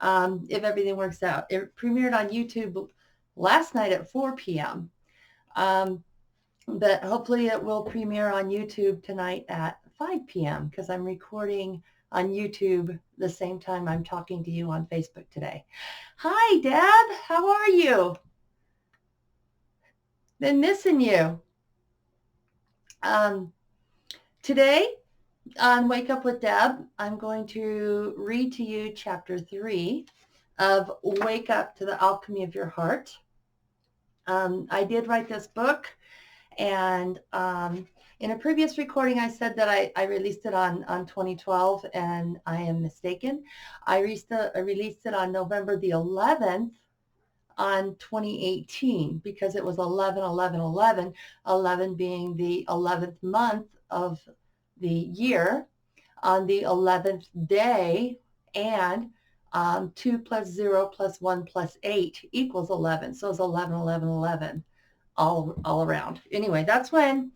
if everything works out. It premiered on YouTube last night at 4 p.m. Um, but hopefully it will premiere on YouTube tonight at 5 p.m. because I'm recording on YouTube the same time I'm talking to you on Facebook today. Hi, Deb. How are you? Been missing you. Um, Today on Wake Up with Deb, I'm going to read to you chapter 3 of Wake Up to the Alchemy of Your Heart. I did write this book, and in a previous recording, I said that I released it on 2012, and I am mistaken. I released it on November the 11th on 2018 because it was 11, 11, 11, 11 being the 11th month of the year on the 11th day, and 2 plus 0 plus 1 plus 8 equals 11. So it's 11, 11, 11 all around. Anyway, that's when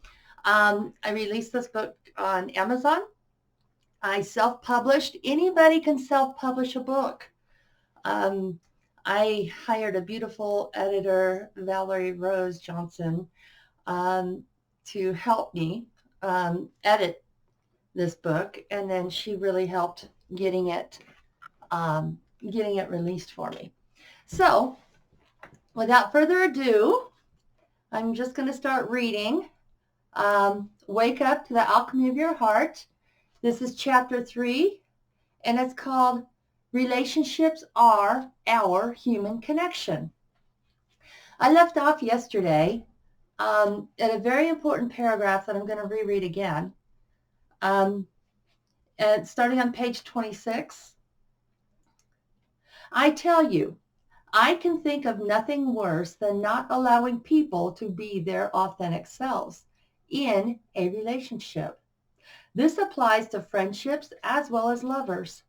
I released this book on Amazon. I self-published. Anybody can self-publish a book. I hired a beautiful editor, Valerie Rose Johnson, to help me edit this book, and then she really helped getting it released for me. So, without further ado, I'm just going to start reading. Wake Up to the Alchemy of Your Heart. This is chapter 3, and it's called Relationships Are Our Human Connection. I left off yesterday at a very important paragraph that I'm going to reread again. And starting on page 26. I tell you, I can think of nothing worse than not allowing people to be their authentic selves in a relationship. This applies to friendships as well as lovers.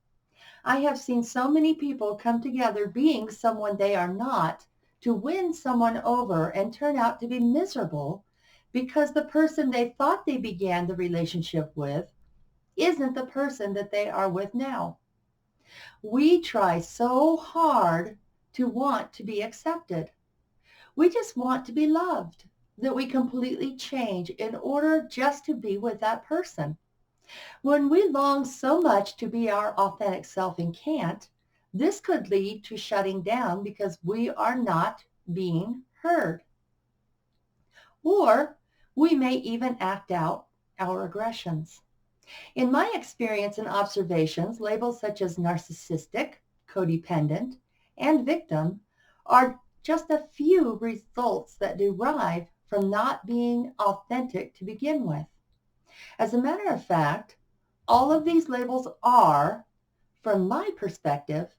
I have seen so many people come together being someone they are not to win someone over and turn out to be miserable because the person they thought they began the relationship with isn't the person that they are with now. We try so hard to want to be accepted. We just want to be loved, that we completely change in order just to be with that person. When we long so much to be our authentic self and can't, this could lead to shutting down because we are not being heard. Or we may even act out our aggressions. In my experience and observations, labels such as narcissistic, codependent, and victim are just a few results that derive from not being authentic to begin with. As a matter of fact, all of these labels are, from my perspective,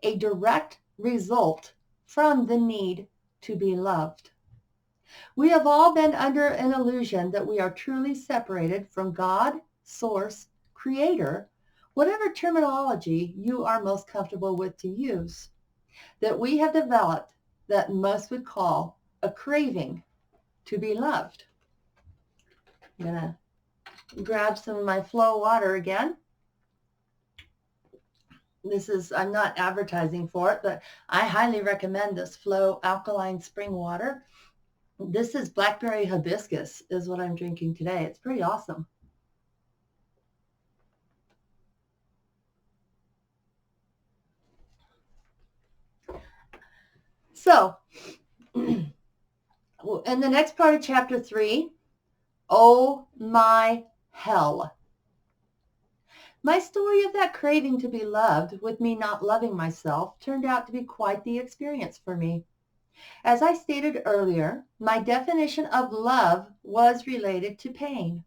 a direct result from the need to be loved. We have all been under an illusion that we are truly separated from God, Source, Creator, whatever terminology you are most comfortable with to use, that we have developed that most would call a craving to be loved. I'm going to grab some of my Flow water again. I'm not advertising for it, but I highly recommend this Flow alkaline spring water. This is blackberry hibiscus is what I'm drinking today. It's pretty awesome. So, in the next part of chapter 3, oh my hell. My story of that craving to be loved with me not loving myself turned out to be quite the experience for me. As I stated earlier, my definition of love was related to pain.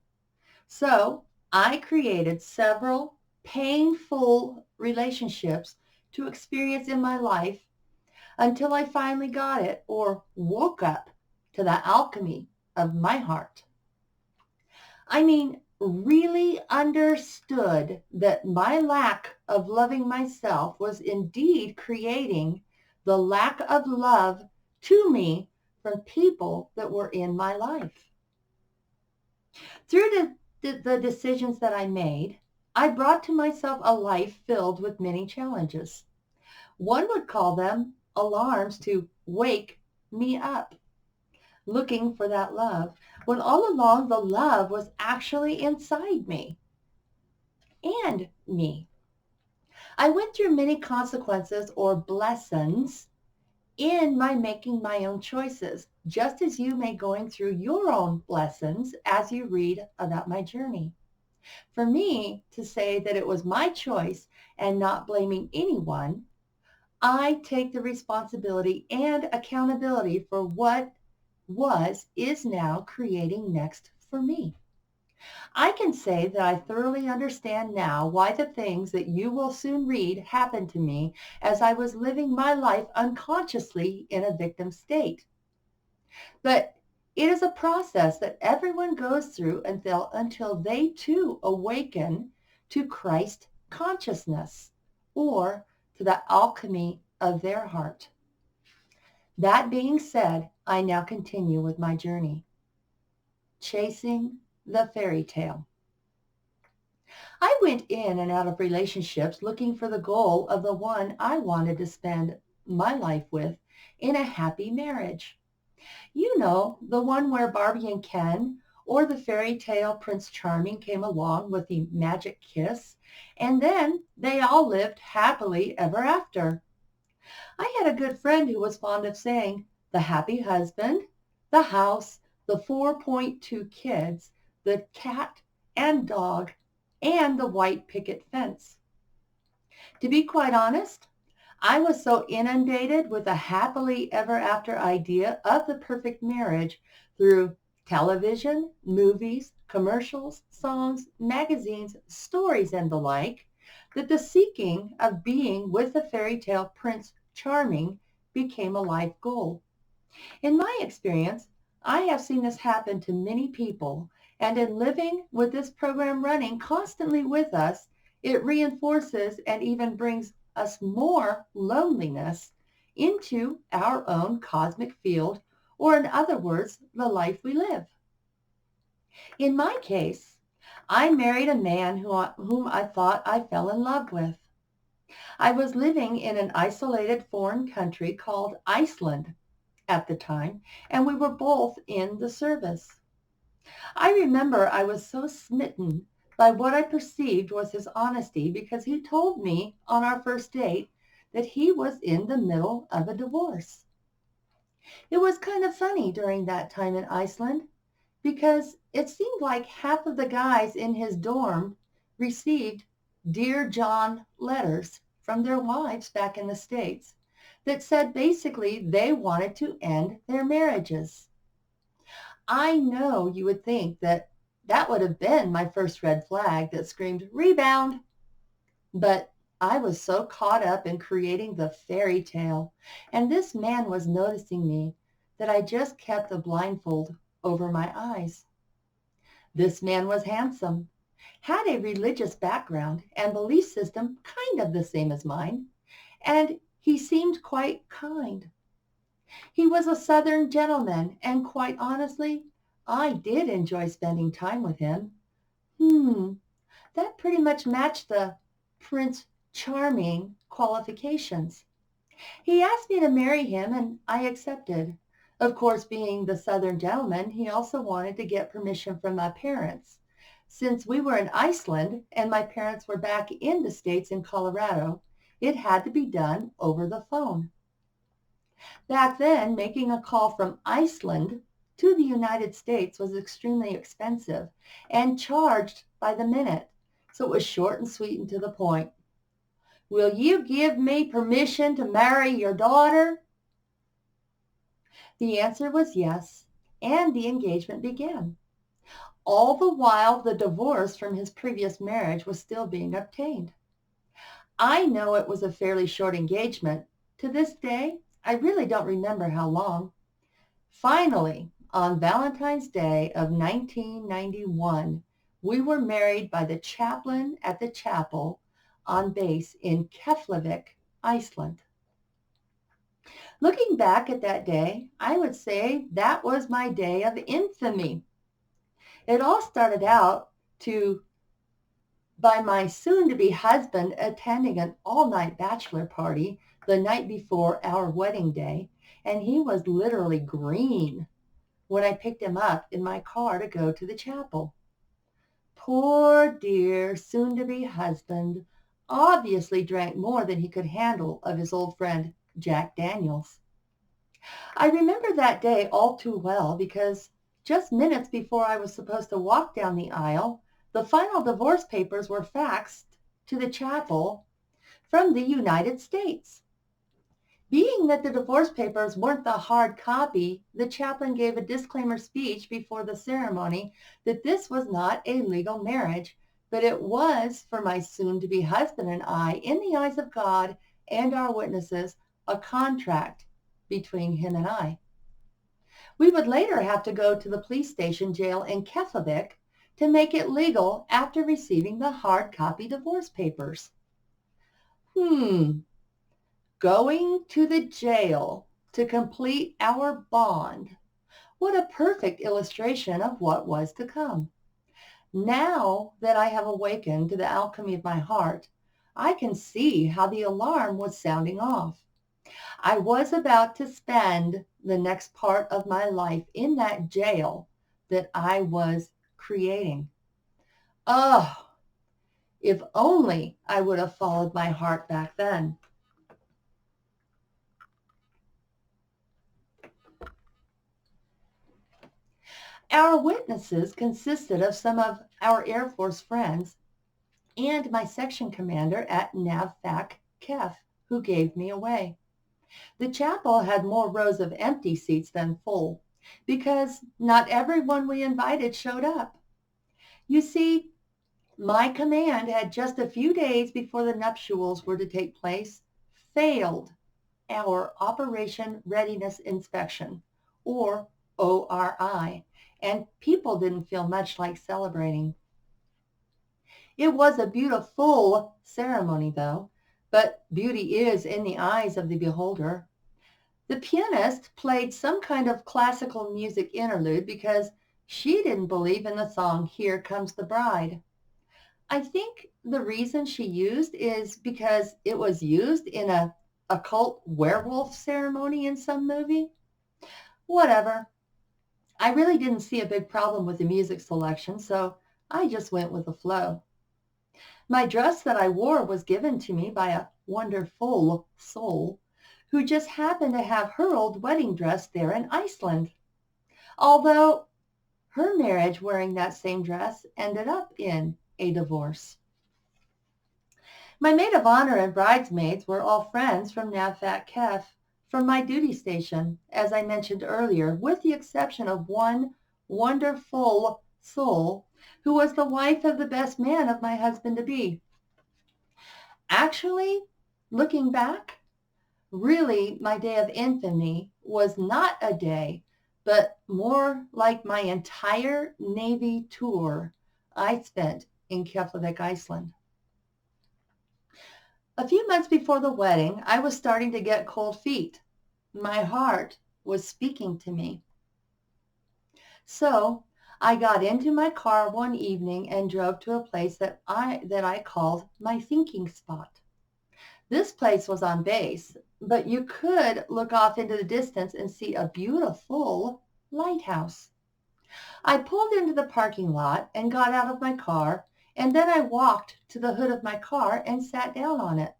So I created several painful relationships to experience in my life until I finally got it or woke up to the alchemy of my heart. I mean, really understood that my lack of loving myself was indeed creating the lack of love to me from people that were in my life. Through the decisions that I made, I brought to myself a life filled with many challenges. One would call them alarms to wake me up, looking for that love, when all along the love was actually inside me and me. I went through many consequences or blessings in my making my own choices, just as you may going through your own lessons as you read about my journey. For me to say that it was my choice and not blaming anyone, I take the responsibility and accountability for what is now creating next for me. I can say that I thoroughly understand now why the things that you will soon read happened to me as I was living my life unconsciously in a victim state. But it is a process that everyone goes through until they too awaken to Christ consciousness or to the alchemy of their heart. That being said, I now continue with my journey, chasing the fairy tale. I went in and out of relationships looking for the goal of the one I wanted to spend my life with in a happy marriage. You know, the one where Barbie and Ken or the fairy tale Prince Charming came along with the magic kiss, and then they all lived happily ever after. I had a good friend who was fond of saying, the happy husband, the house, the 4.2 kids, the cat and dog, and the white picket fence. To be quite honest, I was so inundated with a happily ever after idea of the perfect marriage through television, movies, commercials, songs, magazines, stories, and the like, that the seeking of being with the fairy tale Prince Charming became a life goal. In my experience, I have seen this happen to many people, and in living with this program running constantly with us, it reinforces and even brings us more loneliness into our own cosmic field, or in other words, the life we live. In my case, I married a man whom I thought I fell in love with. I was living in an isolated foreign country called Iceland at the time, and we were both in the service. I remember I was so smitten by what I perceived was his honesty because he told me on our first date that he was in the middle of a divorce. It was kind of funny during that time in Iceland because it seemed like half of the guys in his dorm received Dear John letters from their wives back in the States that said basically they wanted to end their marriages. I know you would think that that would have been my first red flag that screamed, rebound. But I was so caught up in creating the fairy tale, and this man was noticing me, that I just kept the blindfold over my eyes. This man was handsome, had a religious background and belief system kind of the same as mine, and he seemed quite kind. He was a Southern gentleman, and quite honestly, I did enjoy spending time with him. That pretty much matched the Prince Charming qualifications. He asked me to marry him, and I accepted. Of course, being the Southern gentleman, he also wanted to get permission from my parents. Since we were in Iceland and my parents were back in the States in Colorado, it had to be done over the phone. Back then, making a call from Iceland to the United States was extremely expensive and charged by the minute. So it was short and sweet and to the point. Will you give me permission to marry your daughter? The answer was yes, and the engagement began. All the while, the divorce from his previous marriage was still being obtained. I know it was a fairly short engagement. To this day, I really don't remember how long. Finally, on Valentine's Day of 1991, we were married by the chaplain at the chapel on base in Keflavik, Iceland. Looking back at that day, I would say that was my day of infamy. It all started out to by my soon-to-be husband attending an all-night bachelor party the night before our wedding day, and he was literally green when I picked him up in my car to go to the chapel. Poor dear soon-to-be husband obviously drank more than he could handle of his old friend Jack Daniels. I remember that day all too well because just minutes before I was supposed to walk down the aisle, the final divorce papers were faxed to the chapel from the United States. Being that the divorce papers weren't the hard copy, the chaplain gave a disclaimer speech before the ceremony that this was not a legal marriage, but it was for my soon-to-be husband and I, in the eyes of God and our witnesses, a contract between him and I. We would later have to go to the police station jail in Keflavik to make it legal after receiving the hard copy divorce papers. Going to the jail to complete our bond. What a perfect illustration of what was to come. Now that I have awakened to the alchemy of my heart, I can see how the alarm was sounding off. I was about to spend the next part of my life in that jail that I was creating. Oh, if only I would have followed my heart back then. Our witnesses consisted of some of our Air Force friends and my section commander at NAVFAC KEF, who gave me away. The chapel had more rows of empty seats than full because not everyone we invited showed up. You see, my command had just a few days before the nuptials were to take place failed our Operation Readiness Inspection, or ORI, and people didn't feel much like celebrating. It was a beautiful ceremony, though, but beauty is in the eyes of the beholder. The pianist played some kind of classical music interlude because she didn't believe in the song Here Comes the Bride. I think the reason she used is because it was used in a occult werewolf ceremony in some movie. Whatever. I really didn't see a big problem with the music selection, so I just went with the flow. My dress that I wore was given to me by a wonderful soul who just happened to have her old wedding dress there in Iceland. Although her marriage wearing that same dress ended up in a divorce. My maid of honor and bridesmaids were all friends from NAVFAC KEF from my duty station, as I mentioned earlier, with the exception of one wonderful soul who was the wife of the best man of my husband-to-be. Actually, looking back, really my day of infamy was not a day, but more like my entire Navy tour I spent in Keflavik, Iceland. A few months before the wedding, I was starting to get cold feet. My heart was speaking to me. So I got into my car one evening and drove to a place that I called my thinking spot. This place was on base, but you could look off into the distance and see a beautiful lighthouse. I pulled into the parking lot and got out of my car, and then I walked to the hood of my car and sat down on it.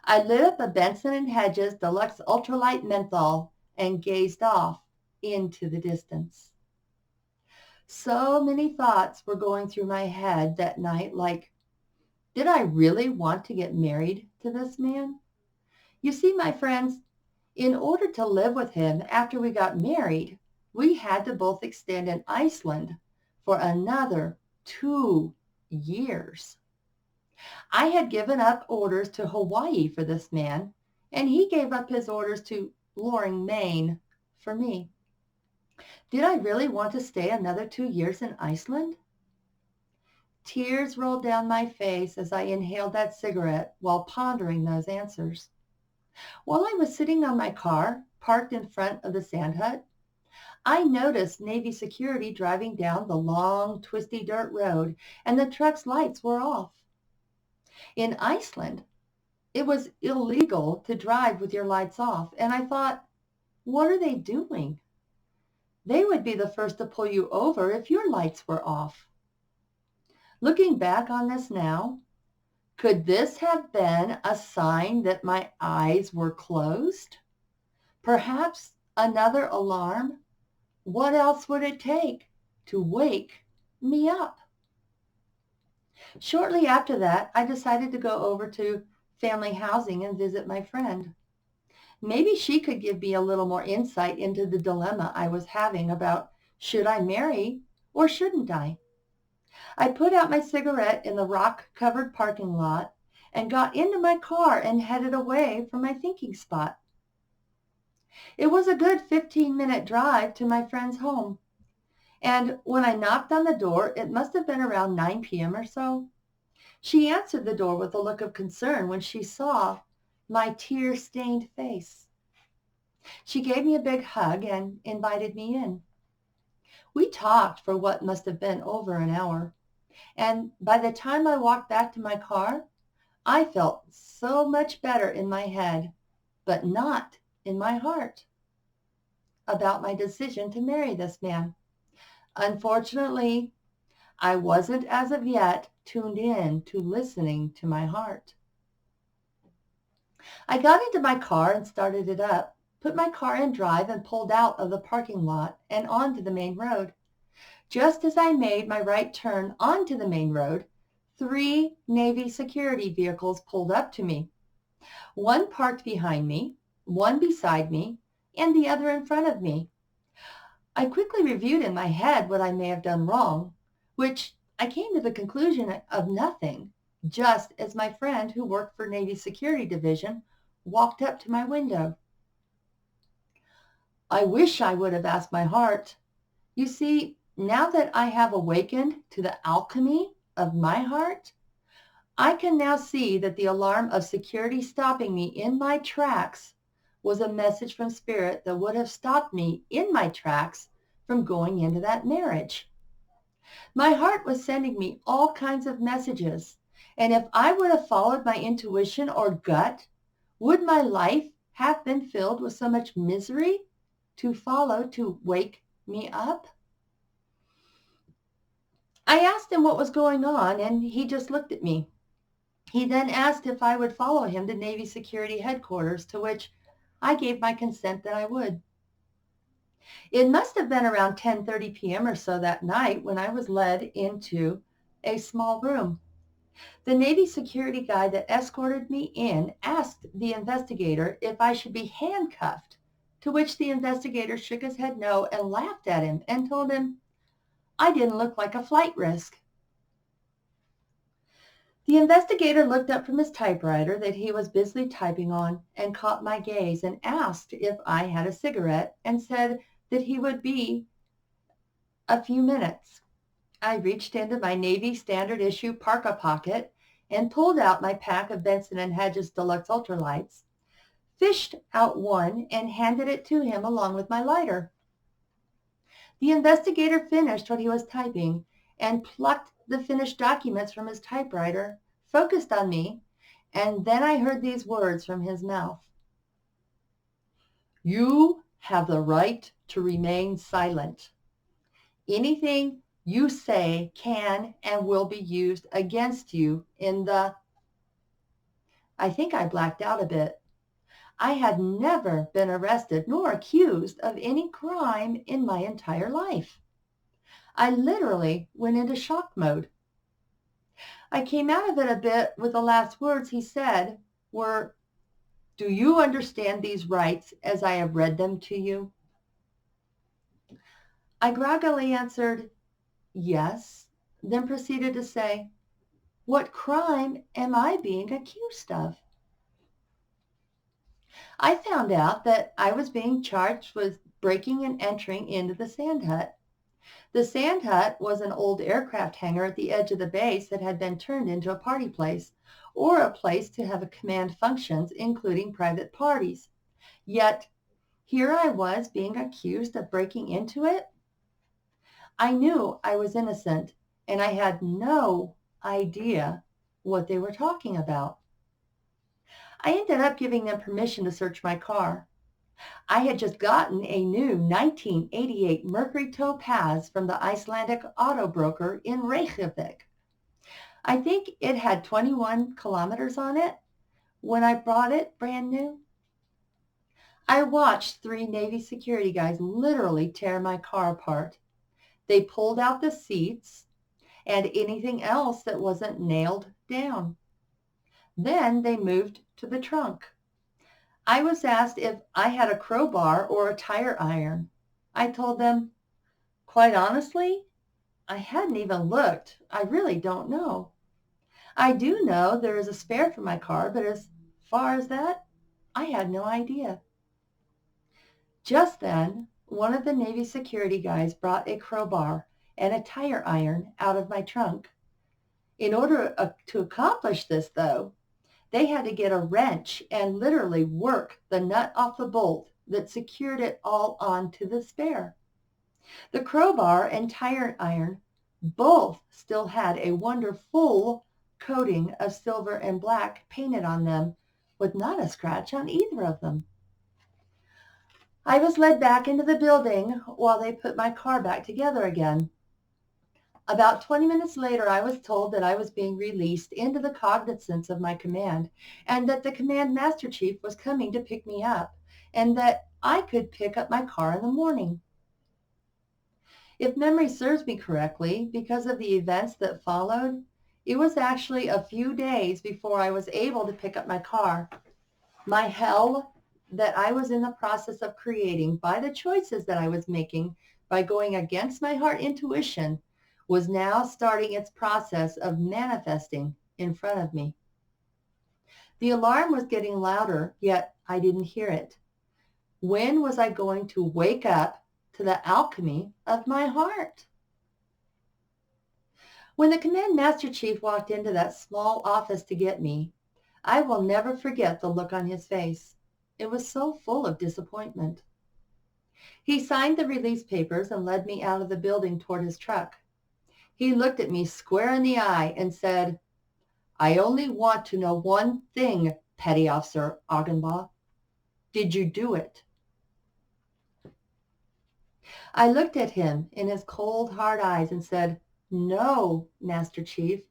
I lit up a Benson and Hedges Deluxe Ultralight Menthol and gazed off into the distance. So many thoughts were going through my head that night, like, did I really want to get married to this man? You see, my friends, in order to live with him after we got married, we had to both extend in Iceland for another 2 years. I had given up orders to Hawaii for this man, and he gave up his orders to Loring, Maine for me. Did I really want to stay another 2 years in Iceland? Tears rolled down my face as I inhaled that cigarette while pondering those answers. While I was sitting on my car, parked in front of the sand hut, I noticed Navy security driving down the long, twisty dirt road, and the truck's lights were off. In Iceland, it was illegal to drive with your lights off, and I thought, what are they doing? They would be the first to pull you over if your lights were off. Looking back on this now, could this have been a sign that my eyes were closed? Perhaps another alarm? What else would it take to wake me up? Shortly after that, I decided to go over to family housing and visit my friend. Maybe she could give me a little more insight into the dilemma I was having about should I marry or shouldn't I? I put out my cigarette in the rock-covered parking lot and got into my car and headed away from my thinking spot. It was a good 15-minute drive to my friend's home. And when I knocked on the door, it must have been around 9 p.m. or so. She answered the door with a look of concern when she saw my tear-stained face. She gave me a big hug and invited me in. We talked for what must have been over an hour. And by the time I walked back to my car, I felt so much better in my head, but not in my heart, about my decision to marry this man. Unfortunately, I wasn't as of yet tuned in to listening to my heart. I got into my car and started it up, put my car in drive and pulled out of the parking lot and onto the main road. Just as I made my right turn onto the main road, 3 Navy security vehicles pulled up to me. One parked behind me, one beside me, and the other in front of me. I quickly reviewed in my head what I may have done wrong, which I came to the conclusion of nothing, just as my friend who worked for Navy Security Division walked up to my window. I wish I would have asked my heart. You see, now that I have awakened to the alchemy of my heart, I can now see that the alarm of security stopping me in my tracks was a message from Spirit that would have stopped me in my tracks from going into that marriage. My heart was sending me all kinds of messages, and if I would have followed my intuition or gut, would my life have been filled with so much misery to follow to wake me up? I asked him what was going on, and he just looked at me. He then asked if I would follow him to Navy Security Headquarters, to which I gave my consent that I would. It must have been around 10:30 p.m. or so that night when I was led into a small room. The Navy security guy that escorted me in asked the investigator if I should be handcuffed, to which the investigator shook his head no and laughed at him and told him I didn't look like a flight risk. The investigator looked up from his typewriter that he was busily typing on and caught my gaze and asked if I had a cigarette and said that he would be a few minutes. I reached into my Navy standard issue parka pocket and pulled out my pack of Benson & Hedges Deluxe Ultralights, fished out one and handed it to him along with my lighter. The investigator finished what he was typing and plucked the finished documents from his typewriter, focused on me, and then I heard these words from his mouth. You have the right to remain silent. Anything you say can and will be used against you in the... I think I blacked out a bit. I had never been arrested nor accused of any crime in my entire life. I literally went into shock mode. I came out of it a bit with the last words he said were, do you understand these rights as I have read them to you? I groggily answered, yes, then proceeded to say, what crime am I being accused of? I found out that I was being charged with breaking and entering into the sand hut. The sand hut was an old aircraft hangar at the edge of the base that had been turned into a party place, or a place to have command functions, including private parties. Yet, Here I was being accused of breaking into it. I knew I was innocent, and I had no idea what they were talking about. I ended up giving them permission to search my car. I had just gotten a new 1988 Mercury Topaz from the Icelandic auto broker in Reykjavik. I think it had 21 kilometers on it when I bought it brand new. I watched 3 Navy security guys literally tear my car apart. They pulled out the seats and anything else that wasn't nailed down. Then they moved to the trunk. I was asked if I had a crowbar or a tire iron. I told them, quite honestly, I hadn't even looked. I really don't know. I do know there is a spare for my car, but as far as that, I had no idea. Just then, one of the Navy security guys brought a crowbar and a tire iron out of my trunk. In order to accomplish this, though, they had to get a wrench and literally work the nut off the bolt that secured it all onto the spare. The crowbar and tire iron both still had a wonderful coating of silver and black painted on them, with not a scratch on either of them. I was led back into the building while they put my car back together again. About 20 minutes later, I was told that I was being released into the cognizance of my command, and that the command master chief was coming to pick me up, and that I could pick up my car in the morning. If memory serves me correctly, because of the events that followed, it was actually a few days before I was able to pick up my car. My hell that I was in the process of creating by the choices that I was making by going against my heart intuition was now starting its process of manifesting in front of me. The alarm was getting louder, yet I didn't hear it. When was I going to wake up to the alchemy of my heart? When the command master chief walked into that small office to get me, I will never forget the look on his face. It was so full of disappointment. He signed the release papers and led me out of the building toward his truck. He looked at me square in the eye and said, "I only want to know one thing, Petty Officer Augenbaugh. Did you do it?" I looked at him in his cold, hard eyes and said, "No, Master Chief,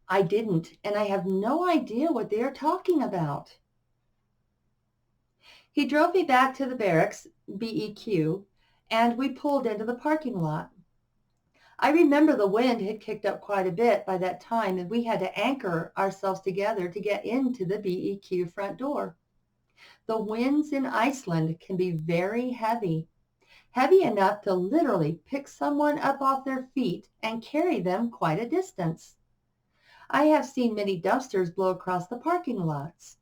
I didn't, and I have no idea what they are talking about." He drove me back to the barracks, BEQ, and we pulled into the parking lot. I remember the wind had kicked up quite a bit by that time, and we had to anchor ourselves together to get into the BEQ front door. The winds in Iceland can be very heavy, heavy enough to literally pick someone up off their feet and carry them quite a distance. I have seen many dumpsters blow across the parking lots.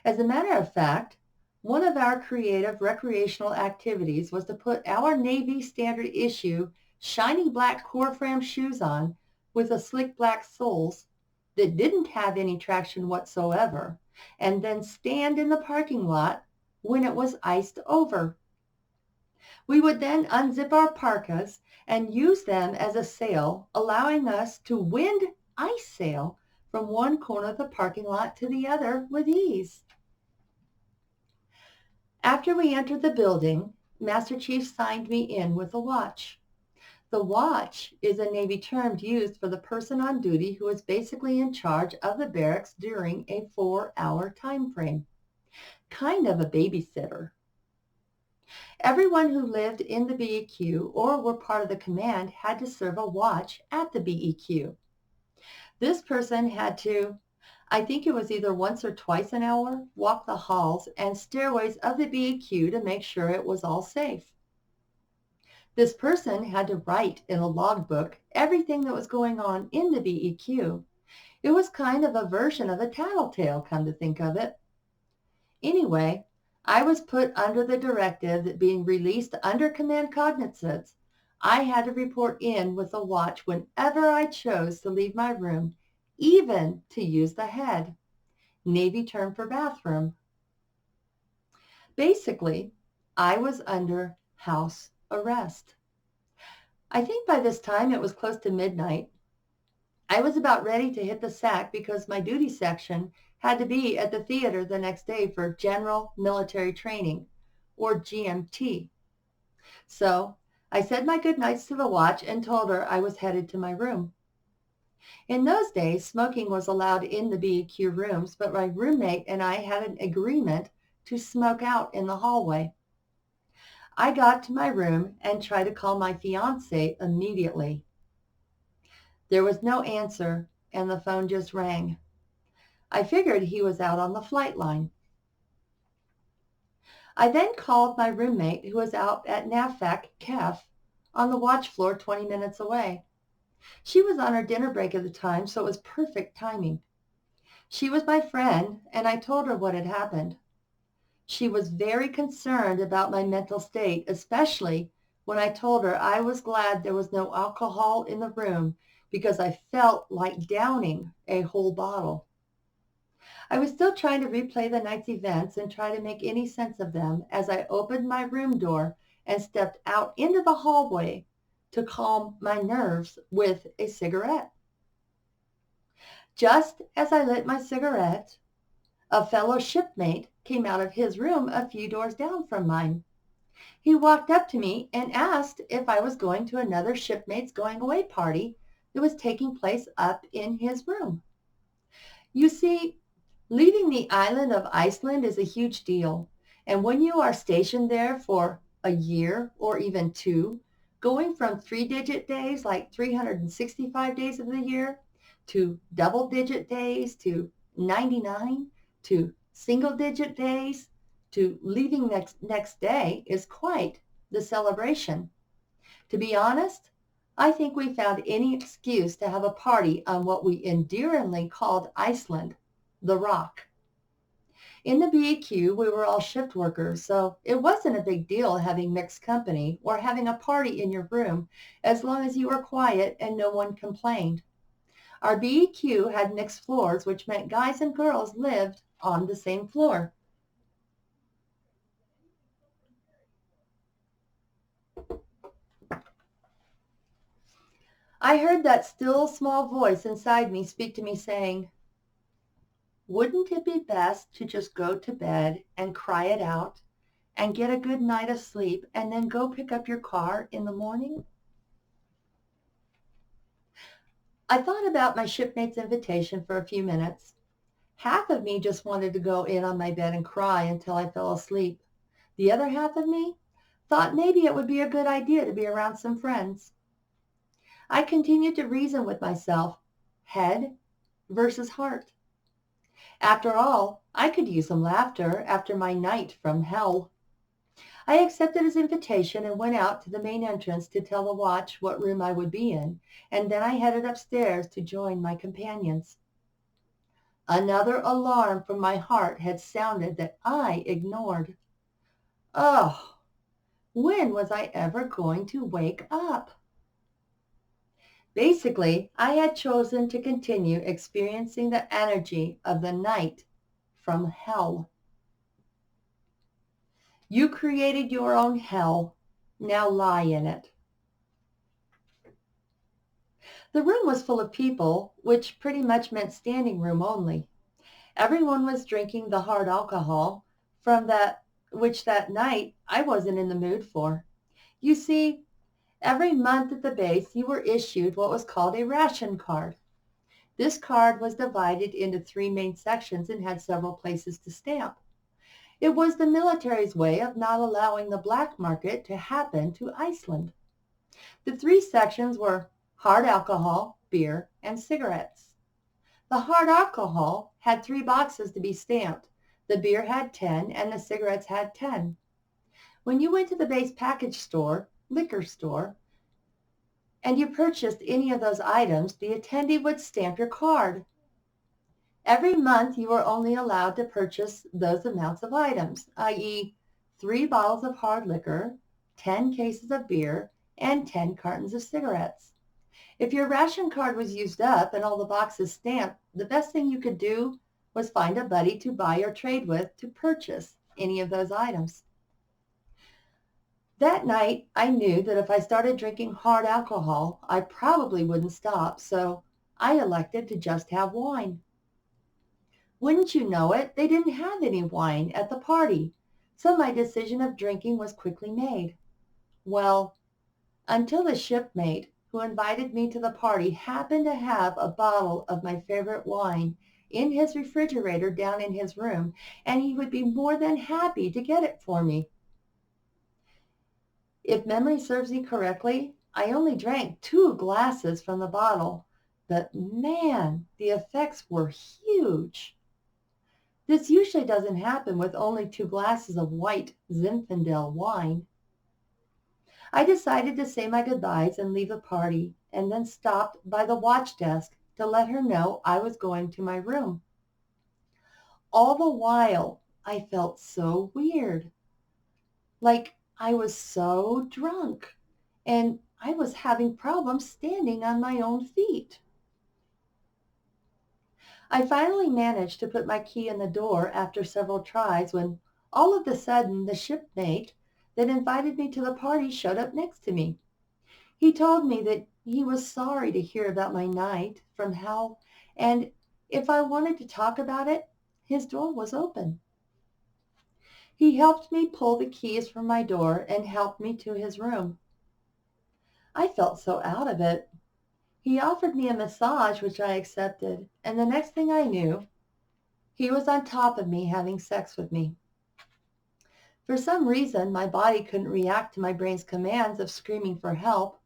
As a matter of fact, one of our creative recreational activities was to put our Navy standard issue shiny black core frame shoes on with the slick black soles that didn't have any traction whatsoever, and then stand in the parking lot when it was iced over. We would then unzip our parkas and use them as a sail, allowing us to wind ice sail from one corner of the parking lot to the other with ease. After we entered the building, Master Chief signed me in with a watch. The watch is a Navy term used for the person on duty who is basically in charge of the barracks during a 4-hour time frame. Kind of a babysitter. Everyone who lived in the BEQ or were part of the command had to serve a watch at the BEQ. This person had to, I think it was either once or twice an hour, walk the halls and stairways of the BEQ to make sure it was all safe. This person had to write in a logbook everything that was going on in the BEQ. It was kind of a version of a tattletale, come to think of it. Anyway, I was put under the directive that being released under command cognizance, I had to report in with a watch whenever I chose to leave my room, even to use the head, Navy term for bathroom. Basically, I was under house arrest. I think by this time it was close to midnight. I was about ready to hit the sack because my duty section had to be at the theater the next day for General Military Training, or GMT. So I said my goodnights to the watch and told her I was headed to my room. In those days, smoking was allowed in the B&Q rooms, but my roommate and I had an agreement to smoke out in the hallway. I got to my room and tried to call my fiancé immediately. There was no answer, and the phone just rang. I figured he was out on the flight line. I then called my roommate, who was out at NAVFAC KEF on the watch floor 20 minutes away. She was on her dinner break at the time, so it was perfect timing. She was my friend, and I told her what had happened. She was very concerned about my mental state, especially when I told her I was glad there was no alcohol in the room because I felt like downing a whole bottle. I was still trying to replay the night's events and try to make any sense of them as I opened my room door and stepped out into the hallway to calm my nerves with a cigarette. Just as I lit my cigarette, a fellow shipmate came out of his room a few doors down from mine. He walked up to me and asked if I was going to another shipmate's going away party that was taking place up in his room. You see, leaving the island of Iceland is a huge deal, and when you are stationed there for a year or even two, going from 3-digit days like 365 days of the year to double-digit days to 99 to single-digit days to leaving next day is quite the celebration. To be honest, I think we found any excuse to have a party on what we endearingly called Iceland, the Rock. In the B&Q, we were all shift workers, so it wasn't a big deal having mixed company or having a party in your room as long as you were quiet and no one complained. Our B&Q had mixed floors, which meant guys and girls lived on the same floor. I heard that still small voice inside me speak to me saying, "Wouldn't it be best to just go to bed and cry it out and get a good night of sleep and then go pick up your car in the morning?" I thought about my shipmate's invitation for a few minutes. Half of me just wanted to go in on my bed and cry until I fell asleep. The other half of me thought maybe it would be a good idea to be around some friends. I continued to reason with myself, head versus heart. After all, I could use some laughter after my night from hell. I accepted his invitation and went out to the main entrance to tell the watch what room I would be in, and then I headed upstairs to join my companions. Another alarm from my heart had sounded that I ignored. Oh, when was I ever going to wake up? Basically, I had chosen to continue experiencing the energy of the night from hell. You created your own hell. Now lie in it. The room was full of people, which pretty much meant standing room only. Everyone was drinking the hard alcohol which that night I wasn't in the mood for. You see, every month at the base you were issued what was called a ration card. This card was divided into 3 main sections and had several places to stamp. It was the military's way of not allowing the black market to happen to Iceland. The 3 sections were hard alcohol, beer, and cigarettes. The hard alcohol had 3 boxes to be stamped. The beer had 10 and the cigarettes had 10. When you went to the base package store, liquor store, and you purchased any of those items, the attendee would stamp your card. Every month you were only allowed to purchase those amounts of items, i.e. 3 bottles of hard liquor, 10 cases of beer, and 10 cartons of cigarettes. If your ration card was used up and all the boxes stamped, the best thing you could do was find a buddy to buy or trade with to purchase any of those items. That night, I knew that if I started drinking hard alcohol, I probably wouldn't stop, so I elected to just have wine. Wouldn't you know it, they didn't have any wine at the party, so my decision of drinking was quickly made. Well, until the shipmate who invited me to the party happened to have a bottle of my favorite wine in his refrigerator down in his room, and he would be more than happy to get it for me. If memory serves me correctly, I only drank 2 glasses from the bottle, but man, the effects were huge. This usually doesn't happen with only 2 glasses of white Zinfandel wine. I decided to say my goodbyes and leave the party, and then stopped by the watch desk to let her know I was going to my room. All the while, I felt so weird, like I was so drunk, and I was having problems standing on my own feet. I finally managed to put my key in the door after several tries when all of a sudden the shipmate that invited me to the party showed up next to me. He told me that he was sorry to hear about my night from hell, and if I wanted to talk about it, his door was open. He helped me pull the keys from my door and helped me to his room. I felt so out of it. He offered me a massage, which I accepted, and the next thing I knew, he was on top of me having sex with me. For some reason, my body couldn't react to my brain's commands of screaming for help,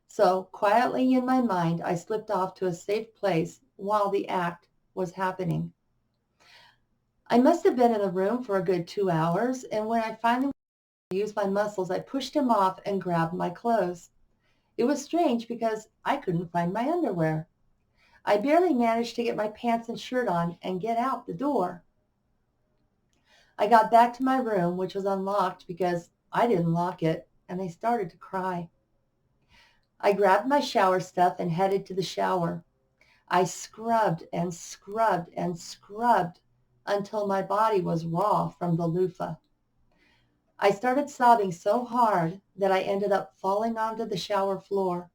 so quietly in my mind, I slipped off to a safe place while the act was happening. I must have been in the room for a good 2 hours, and when I finally used my muscles, I pushed him off and grabbed my clothes. It was strange because I couldn't find my underwear. I barely managed to get my pants and shirt on and get out the door. I got back to my room, which was unlocked because I didn't lock it, and I started to cry. I grabbed my shower stuff and headed to the shower. I scrubbed and scrubbed and scrubbed until my body was raw from the loofah. I started sobbing so hard that I ended up falling onto the shower floor.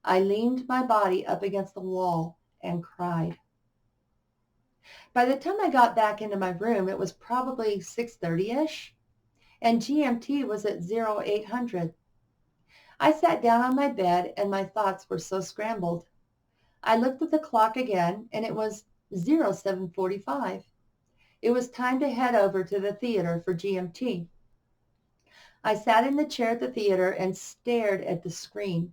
I leaned my body up against the wall and cried. By the time I got back into my room, it was probably 6:30ish, and GMT was at 0800. I sat down on my bed and my thoughts were so scrambled. I looked at the clock again and it was 0745. It was time to head over to the theater for GMT. I sat in the chair at the theater and stared at the screen.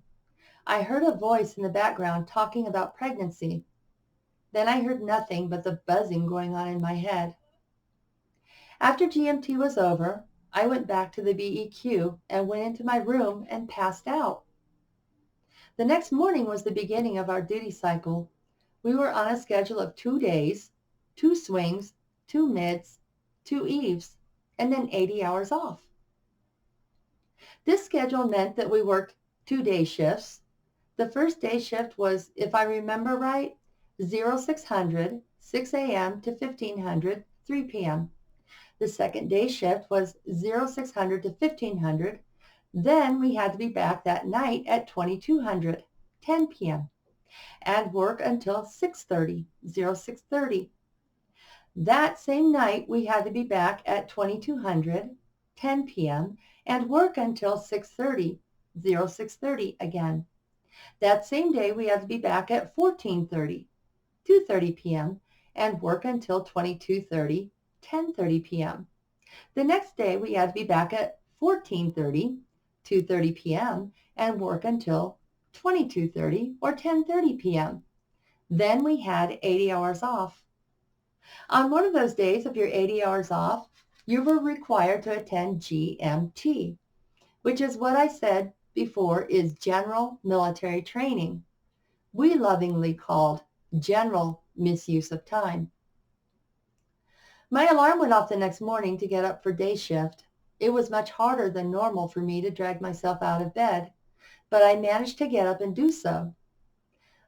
I heard a voice in the background talking about pregnancy. Then I heard nothing but the buzzing going on in my head. After GMT was over, I went back to the BEQ and went into my room and passed out. The next morning was the beginning of our duty cycle. We were on a schedule of 2 days, 2 swings, 2 mids, 2 eves, and then 80 hours off. This schedule meant that we worked 2-day shifts. The first day shift was, if I remember right, 0600, 6 a.m. to 1500, 3 p.m. The second day shift was 0600 to 1500. Then we had to be back that night at 2200, 10 p.m. and work until 6:30, 0630. That same night we had to be back at 2200, 10 p.m. and work until 6:30, 0630 again. That same day we had to be back at 14:30, 2:30 p.m. and work until 22:30, 10:30 p.m. The next day we had to be back at 14:30, 2:30 p.m. and work until 22:30 or 10:30 p.m. Then we had 80 hours off. On one of those days of your 80 hours off, you were required to attend GMT, which is what I said before is general military training. We lovingly called general misuse of time. My alarm went off the next morning to get up for day shift. It was much harder than normal for me to drag myself out of bed, but I managed to get up and do so.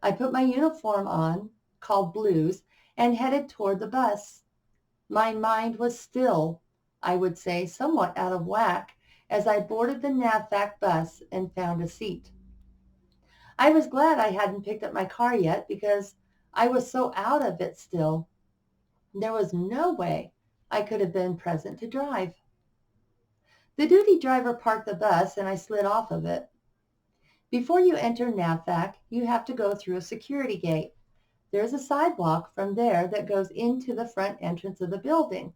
I put my uniform on, called Blues, and headed toward the bus. My mind was still, I would say, somewhat out of whack, as I boarded the NAVFAC bus and found a seat. I was glad I hadn't picked up my car yet because I was so out of it still. There was no way I could have been present to drive. The duty driver parked the bus and I slid off of it. Before you enter NAVFAC, you have to go through a security gate. There's a sidewalk from there that goes into the front entrance of the building.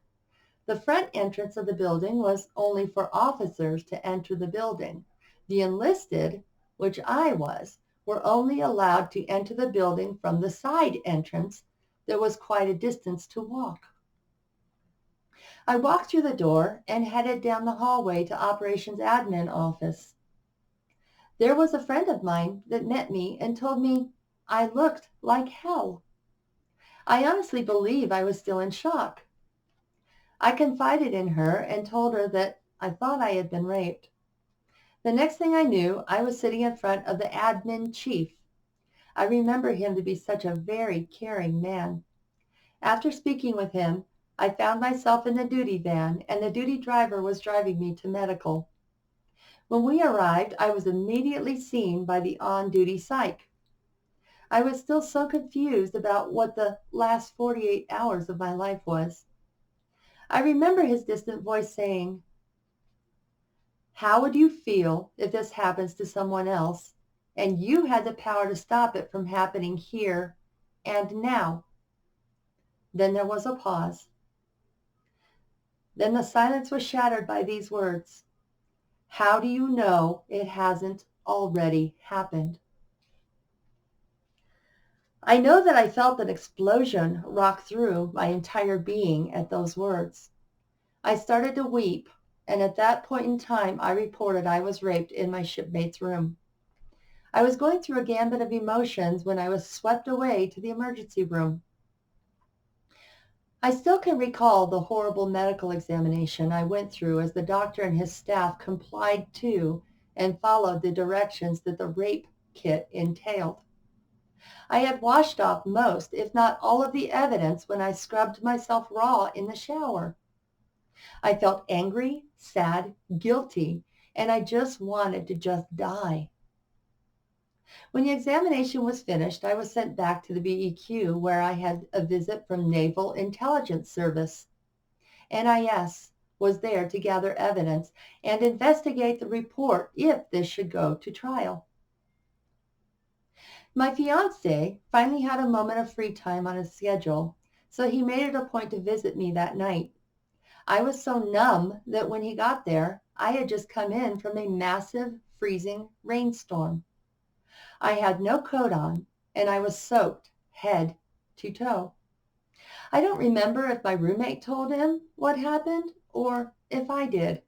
The front entrance of the building was only for officers to enter the building. The enlisted, which I was, were only allowed to enter the building from the side entrance. There was quite a distance to walk. I walked through the door and headed down the hallway to Operations Admin office. There was a friend of mine that met me and told me I looked like hell. I honestly believe I was still in shock. I confided in her and told her that I thought I had been raped. The next thing I knew, I was sitting in front of the admin chief. I remember him to be such a very caring man. After speaking with him, I found myself in the duty van and the duty driver was driving me to medical. When we arrived, I was immediately seen by the on-duty psych. I was still so confused about what the last 48 hours of my life was. I remember his distant voice saying, "How would you feel if this happens to someone else and you had the power to stop it from happening here and now?" Then there was a pause. Then the silence was shattered by these words, "How do you know it hasn't already happened?" I know that I felt an explosion rock through my entire being at those words. I started to weep, and at that point in time, I reported I was raped in my shipmate's room. I was going through a gambit of emotions when I was swept away to the emergency room. I still can recall the horrible medical examination I went through as the doctor and his staff complied to and followed the directions that the rape kit entailed. I had washed off most, if not all of the evidence when I scrubbed myself raw in the shower. I felt angry, sad, guilty, and I just wanted to just die. When the examination was finished, I was sent back to the BEQ where I had a visit from Naval Intelligence Service. NIS was there to gather evidence and investigate the report if this should go to trial. My fiancé finally had a moment of free time on his schedule, so he made it a point to visit me that night. I was so numb that when he got there, I had just come in from a massive, freezing rainstorm. I had no coat on, and I was soaked head to toe. I don't remember if my roommate told him what happened or if I did.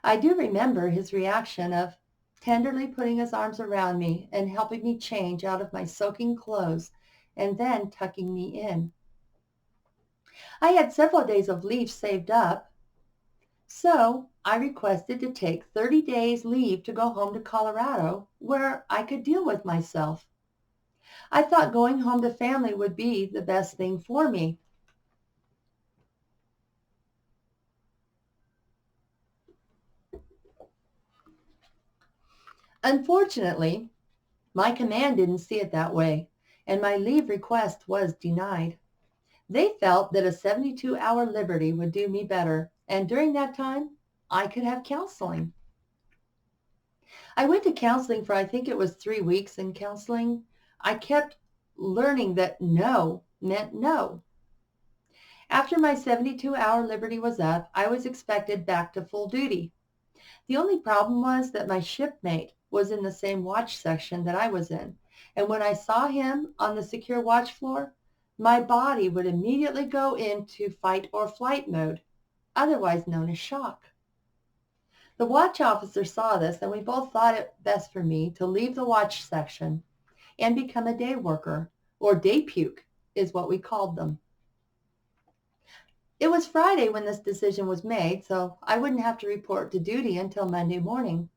I do remember his reaction of tenderly putting his arms around me and helping me change out of my soaking clothes and then tucking me in. I had several days of leave saved up, so I requested to take 30 days leave to go home to Colorado where I could deal with myself. I thought going home to family would be the best thing for me. Unfortunately, my command didn't see it that way, and my leave request was denied. They felt that a 72-hour liberty would do me better, and during that time, I could have counseling. I went to counseling for I think it was 3 weeks in counseling. I kept learning that no meant no. After my 72-hour liberty was up, I was expected back to full duty. The only problem was that my shipmate was in the same watch section that I was in, and when I saw him on the secure watch floor, my body would immediately go into fight or flight mode, otherwise known as shock. The watch officer saw this, and we both thought it best for me to leave the watch section and become a day worker, or day puke is what we called them. It was Friday when this decision was made, so I wouldn't have to report to duty until Monday morning.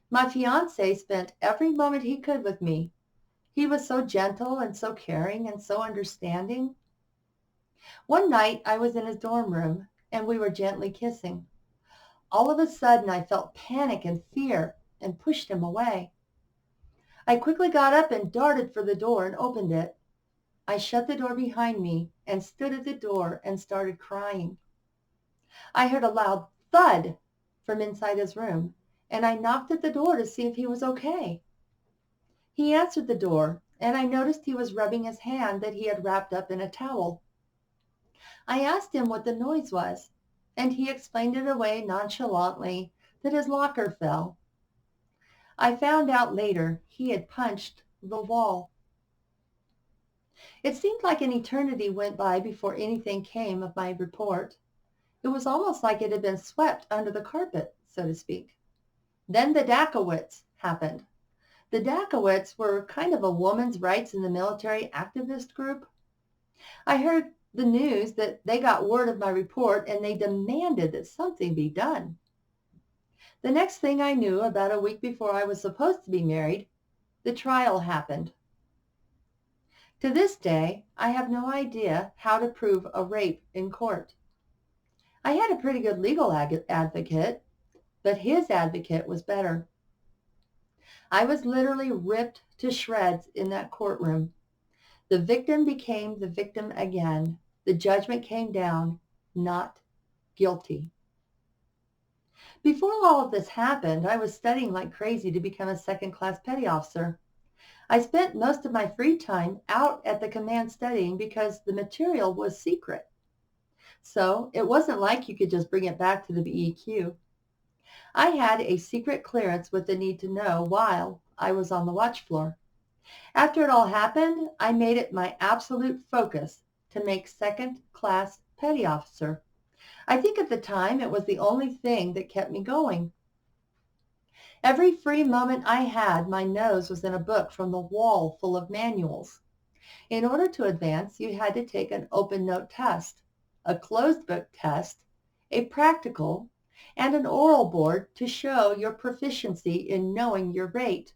My fiancé spent every moment he could with me. He was so gentle and so caring and so understanding. One night I was in his dorm room and we were gently kissing. All of a sudden, I felt panic and fear and pushed him away. I quickly got up and darted for the door and opened it. I shut the door behind me and stood at the door and started crying. I heard a loud thud from inside his room, and I knocked at the door to see if he was okay. He answered the door, and I noticed he was rubbing his hand that he had wrapped up in a towel. I asked him what the noise was, and he explained it away nonchalantly that his locker fell. I found out later he had punched the wall. It seemed like an eternity went by before anything came of my report. It was almost like it had been swept under the carpet, so to speak. Then the Dakowitz happened. The Dakowitz were kind of a women's rights in the military activist group. I heard the news that they got word of my report and they demanded that something be done. The next thing I knew, about a week before I was supposed to be married, the trial happened. To this day, I have no idea how to prove a rape in court. I had a pretty good legal advocate, but his advocate was better. I was literally ripped to shreds in that courtroom. The victim became the victim again. The judgment came down, not guilty. Before all of this happened, I was studying like crazy to become a second-class petty officer. I spent most of my free time out at the command studying because the material was secret. So it wasn't like you could just bring it back to the BEQ. I had a secret clearance with the need to know while I was on the watch floor. After it all happened, I made it my absolute focus to make second-class petty officer. I think at the time it was the only thing that kept me going. Every free moment I had, my nose was in a book from the wall full of manuals. In order to advance, you had to take an open note test, a closed book test, a practical, and an oral board to show your proficiency in knowing your rate.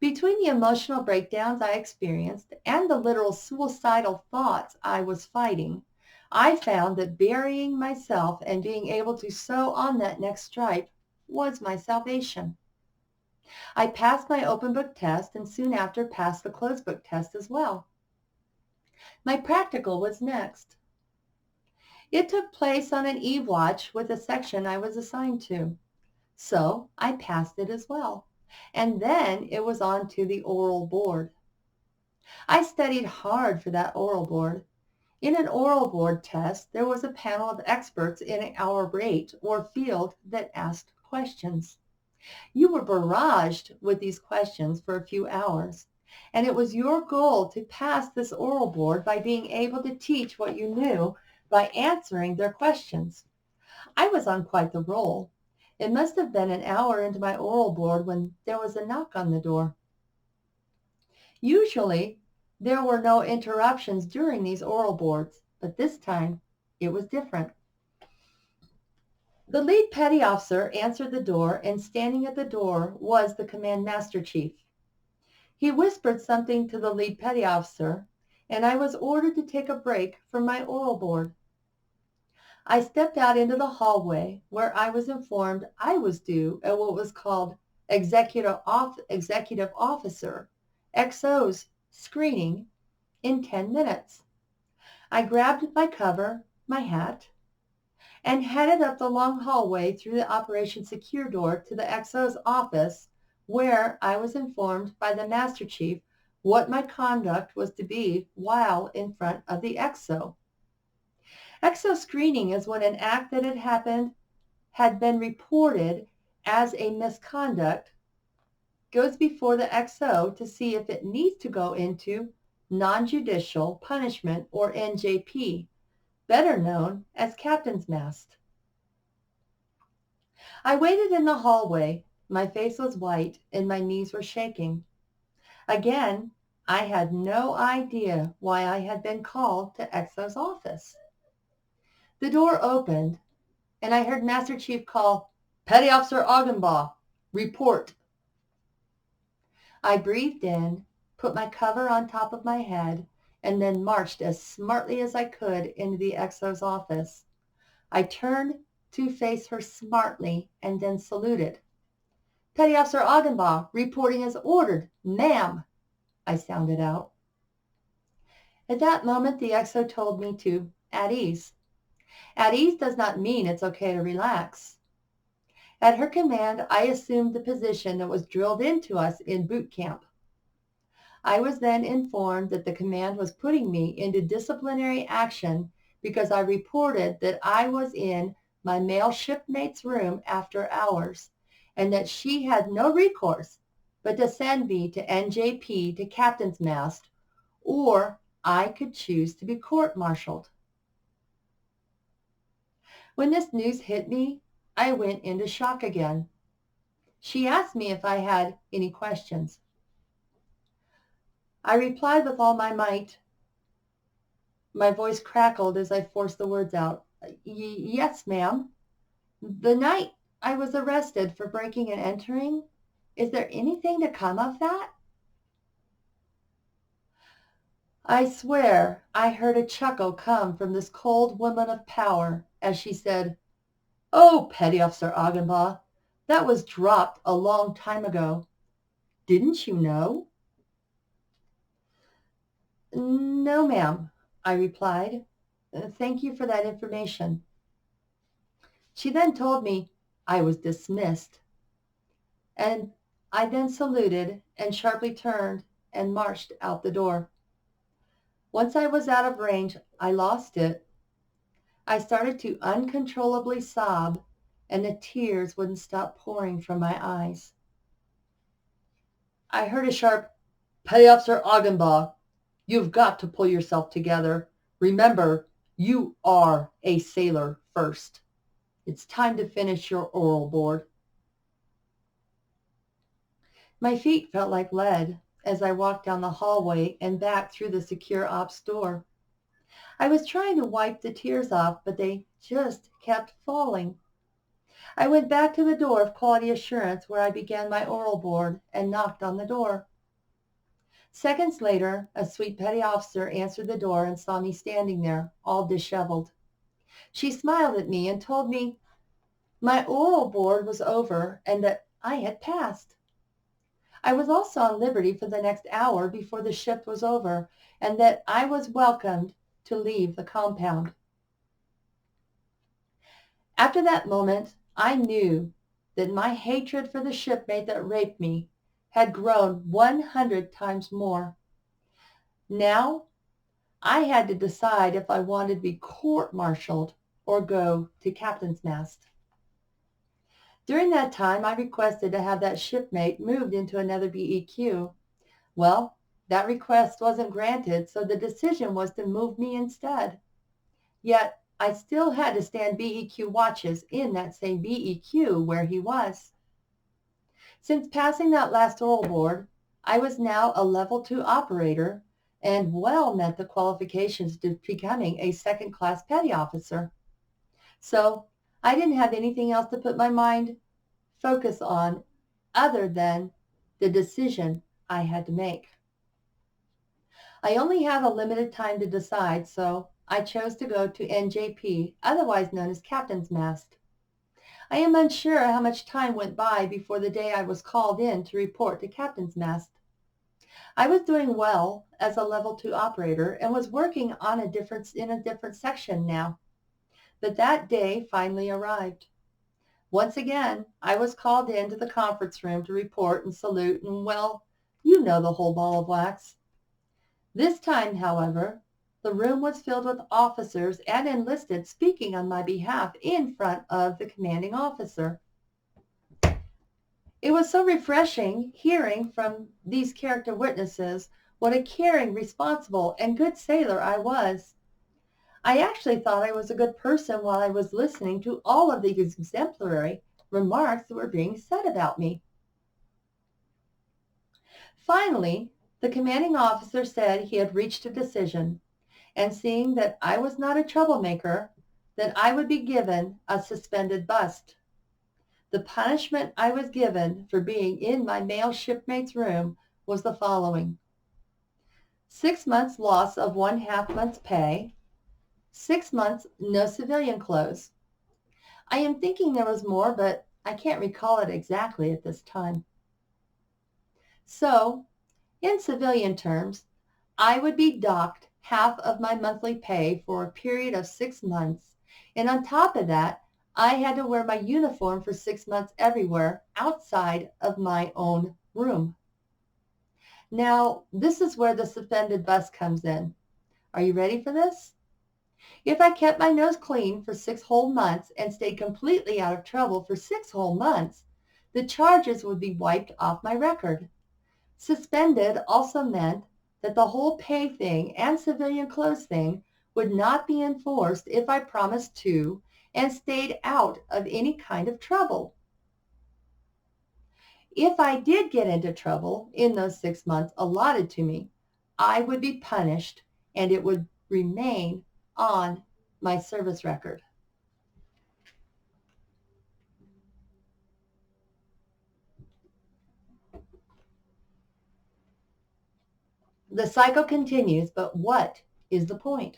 Between the emotional breakdowns I experienced and the literal suicidal thoughts I was fighting, I found that burying myself and being able to sew on that next stripe was my salvation. I passed my open book test and soon after passed the closed book test as well. My practical was next. It took place on an eve watch with a section I was assigned to. So I passed it as well. And then it was on to the oral board. I studied hard for that oral board. In an oral board test, there was a panel of experts in our rate or field that asked questions. You were barraged with these questions for a few hours, and it was your goal to pass this oral board by being able to teach what you knew by answering their questions. I was on quite the roll. It must have been an hour into my oral board when there was a knock on the door. Usually, there were no interruptions during these oral boards, but this time it was different. The lead petty officer answered the door, and standing at the door was the command master chief. He whispered something to the lead petty officer, and I was ordered to take a break from my oral board. I stepped out into the hallway where I was informed I was due at what was called Executive Officer, XO's screening in 10 minutes. I grabbed my cover, my hat, and headed up the long hallway through the Operation Secure door to the XO's office, where I was informed by the Master Chief what my conduct was to be while in front of the XO. XO screening is when an act that had happened had been reported as a misconduct goes before the XO to see if it needs to go into non-judicial punishment or NJP, better known as Captain's Mast. I waited in the hallway. My face was white and my knees were shaking. Again, I had no idea why I had been called to XO's office. The door opened and I heard Master Chief call, "Petty Officer Augenbaugh, report." I breathed in, put my cover on top of my head, and then marched as smartly as I could into the XO's office. I turned to face her smartly and then saluted. "Petty Officer Augenbaugh, reporting as ordered, ma'am," I sounded out. At that moment, the XO told me to at ease. At ease does not mean it's okay to relax. At her command, I assumed the position that was drilled into us in boot camp. I was then informed that the command was putting me into disciplinary action because I reported that I was in my male shipmate's room after hours, and that she had no recourse but to send me to NJP to captain's mast, or I could choose to be court-martialed. When this news hit me, I went into shock again. She asked me if I had any questions. I replied with all my might. My voice crackled as I forced the words out. "Yes, ma'am. The night I was arrested for breaking and entering, is there anything to come of that?" I swear I heard a chuckle come from this cold woman of power as she said, "Oh, Petty Officer Augenbaugh, that was dropped a long time ago. Didn't you know?" "No, ma'am," I replied. "Thank you for that information." She then told me I was dismissed, and I then saluted and sharply turned and marched out the door. Once I was out of range, I lost it. I started to uncontrollably sob, and the tears wouldn't stop pouring from my eyes. I heard a sharp, "Petty Officer Augenbaugh, you've got to pull yourself together. Remember, you are a sailor first. It's time to finish your oral board." My feet felt like lead as I walked down the hallway and back through the secure ops door. I was trying to wipe the tears off, but they just kept falling. I went back to the door of quality assurance where I began my oral board and knocked on the door. Seconds later, a sweet petty officer answered the door and saw me standing there, all disheveled. She smiled at me and told me my oral board was over and that I had passed. I was also on liberty for the next hour before the shift was over, and that I was welcomed to leave the compound. After that moment, I knew that my hatred for the shipmate that raped me had grown 100 times more. Now, I had to decide if I wanted to be court-martialed or go to captain's mast. During that time, I requested to have that shipmate moved into another BEQ. Well, that request wasn't granted, so the decision was to move me instead. Yet, I still had to stand BEQ watches in that same BEQ where he was. Since passing that last oral board, I was now a level 2 operator and well met the qualifications to becoming a second-class petty officer. So I didn't have anything else to put my mind focus on other than the decision I had to make. I only had a limited time to decide, so I chose to go to NJP, otherwise known as Captain's Mast. I am unsure how much time went by before the day I was called in to report to Captain's Mast. I was doing well as a level 2 operator and was working on in a different section now. But that day finally arrived. Once again, I was called into the conference room to report and salute and, well, you know the whole ball of wax. This time, however, the room was filled with officers and enlisted speaking on my behalf in front of the commanding officer. It was so refreshing hearing from these character witnesses what a caring, responsible, and good sailor I was. I actually thought I was a good person while I was listening to all of these exemplary remarks that were being said about me. Finally, the commanding officer said he had reached a decision, and seeing that I was not a troublemaker, that I would be given a suspended bust. The punishment I was given for being in my male shipmate's room was the following: 6 months loss of 1/2 month's pay, 6 months no civilian clothes. I am thinking there was more, but I can't recall it exactly at this time. So, in civilian terms, I would be docked half of my monthly pay for a period of 6 months. And on top of that, I had to wear my uniform for 6 months everywhere outside of my own room. Now, this is where the suspended bus comes in. Are you ready for this? If I kept my nose clean for 6 whole months and stayed completely out of trouble for 6 whole months, the charges would be wiped off my record. Suspended also meant that the whole pay thing and civilian clothes thing would not be enforced if I promised to and stayed out of any kind of trouble. If I did get into trouble in those 6 months allotted to me, I would be punished and it would remain on my service record. The cycle continues, but what is the point?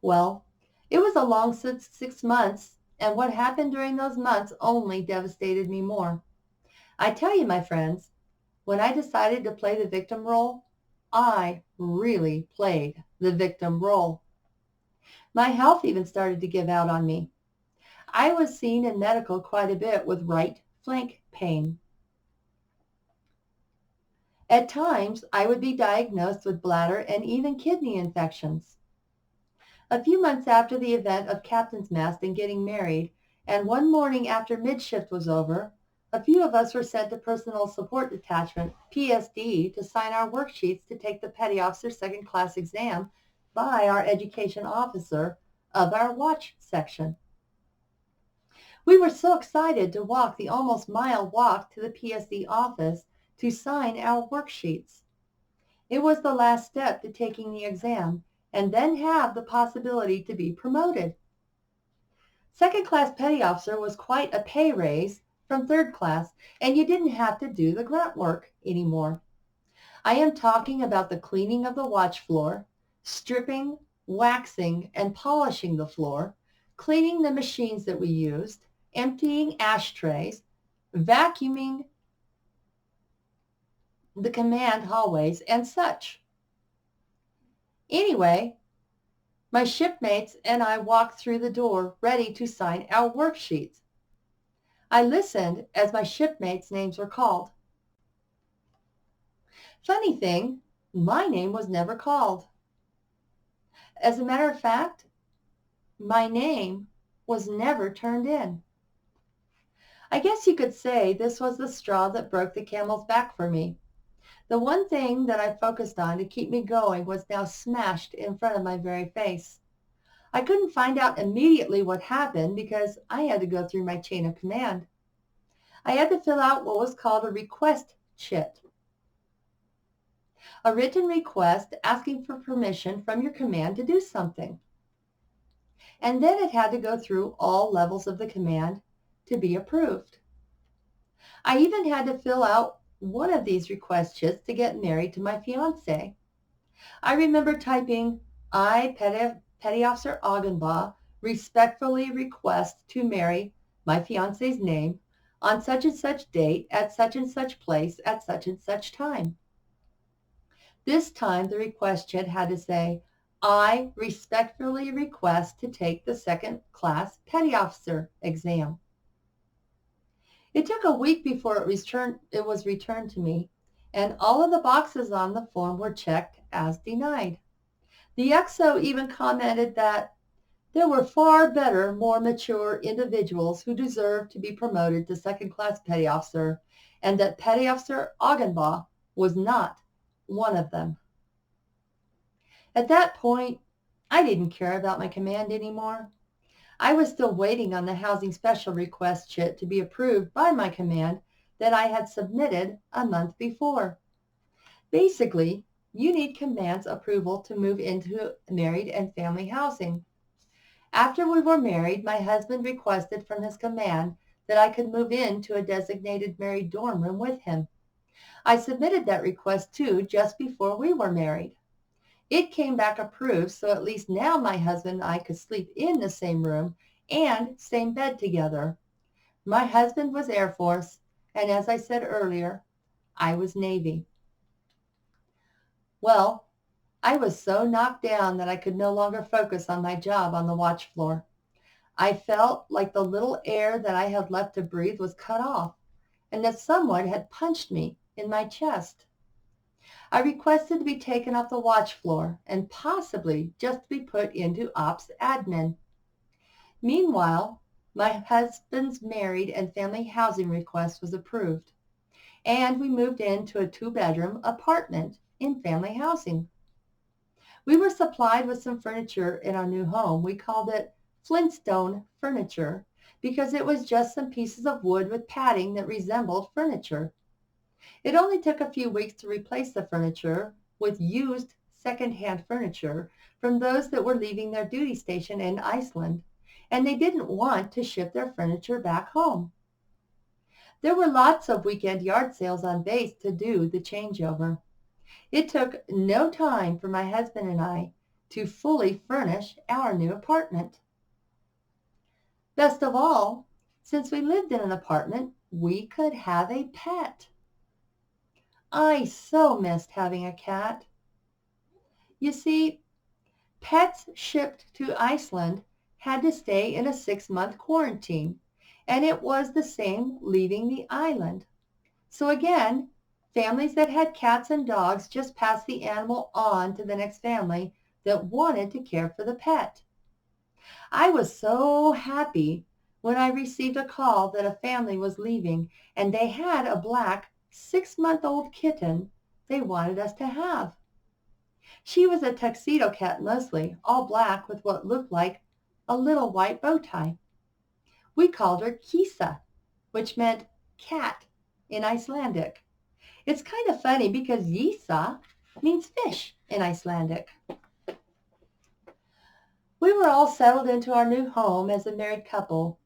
Well, it was a long 6 months, and what happened during those months only devastated me more. I tell you, my friends, when I decided to play the victim role, I really played the victim role. My health even started to give out on me. I was seen in medical quite a bit with right flank pain. At times, I would be diagnosed with bladder and even kidney infections. A few months after the event of Captain's Mast and getting married, and one morning after mid-shift was over, a few of us were sent to Personal Support Detachment, PSD, to sign our worksheets to take the Petty Officer Second Class exam by our education officer of our watch section. We were so excited to walk the almost mile walk to the PSD office to sign our worksheets. It was the last step to taking the exam and then have the possibility to be promoted. Second class petty officer was quite a pay raise from third class, and you didn't have to do the grunt work anymore. I am talking about the cleaning of the watch floor, stripping, waxing, and polishing the floor, cleaning the machines that we used, emptying ashtrays, vacuuming the command hallways, and such. Anyway, my shipmates and I walked through the door ready to sign our worksheets. I listened as my shipmates' names were called. Funny thing, my name was never called. As a matter of fact, my name was never turned in. I guess you could say this was the straw that broke the camel's back for me. The one thing that I focused on to keep me going was now smashed in front of my very face. I couldn't find out immediately what happened because I had to go through my chain of command. I had to fill out what was called a request chit. A written request asking for permission from your command to do something. And then it had to go through all levels of the command to be approved. I even had to fill out one of these request chits to get married to my fiance. I remember typing, I, Petty Officer Augenbaugh, respectfully request to marry my fiance's name on such and such date at such and such place at such and such time. This time the request chit had to say, I respectfully request to take the second class petty officer exam. It took a week before it was returned to me, and all of the boxes on the form were checked as denied. The XO even commented that there were far better, more mature individuals who deserved to be promoted to second-class petty officer, and that Petty Officer Augenbaugh was not one of them. At that point, I didn't care about my command anymore. I was still waiting on the housing special request chit to be approved by my command that I had submitted a month before. Basically, you need command's approval to move into married and family housing. After we were married, my husband requested from his command that I could move into a designated married dorm room with him. I submitted that request too just before we were married. It came back approved, so at least now my husband and I could sleep in the same room and same bed together. My husband was Air Force, and as I said earlier, I was Navy. Well, I was so knocked down that I could no longer focus on my job on the watch floor. I felt like the little air that I had left to breathe was cut off, and that someone had punched me in my chest. I requested to be taken off the watch floor and possibly just to be put into ops admin. Meanwhile, my husband's married and family housing request was approved, and we moved into a 2-bedroom apartment in family housing. We were supplied with some furniture in our new home. We called it Flintstone furniture because it was just some pieces of wood with padding that resembled furniture. It only took a few weeks to replace the furniture with used second-hand furniture from those that were leaving their duty station in Iceland, and they didn't want to ship their furniture back home. There were lots of weekend yard sales on base to do the changeover. It took no time for my husband and I to fully furnish our new apartment. Best of all, since we lived in an apartment, we could have a pet. I so missed having a cat. You see, pets shipped to Iceland had to stay in a 6-month quarantine, and it was the same leaving the island. So again, families that had cats and dogs just passed the animal on to the next family that wanted to care for the pet. I was so happy when I received a call that a family was leaving and they had a black 6-month-old kitten they wanted us to have. She was a tuxedo cat mostly, all black with what looked like a little white bow tie. We called her Kisa, which meant cat in Icelandic. It's kind of funny because Yisa means fish in Icelandic. We were all settled into our new home as a married couple.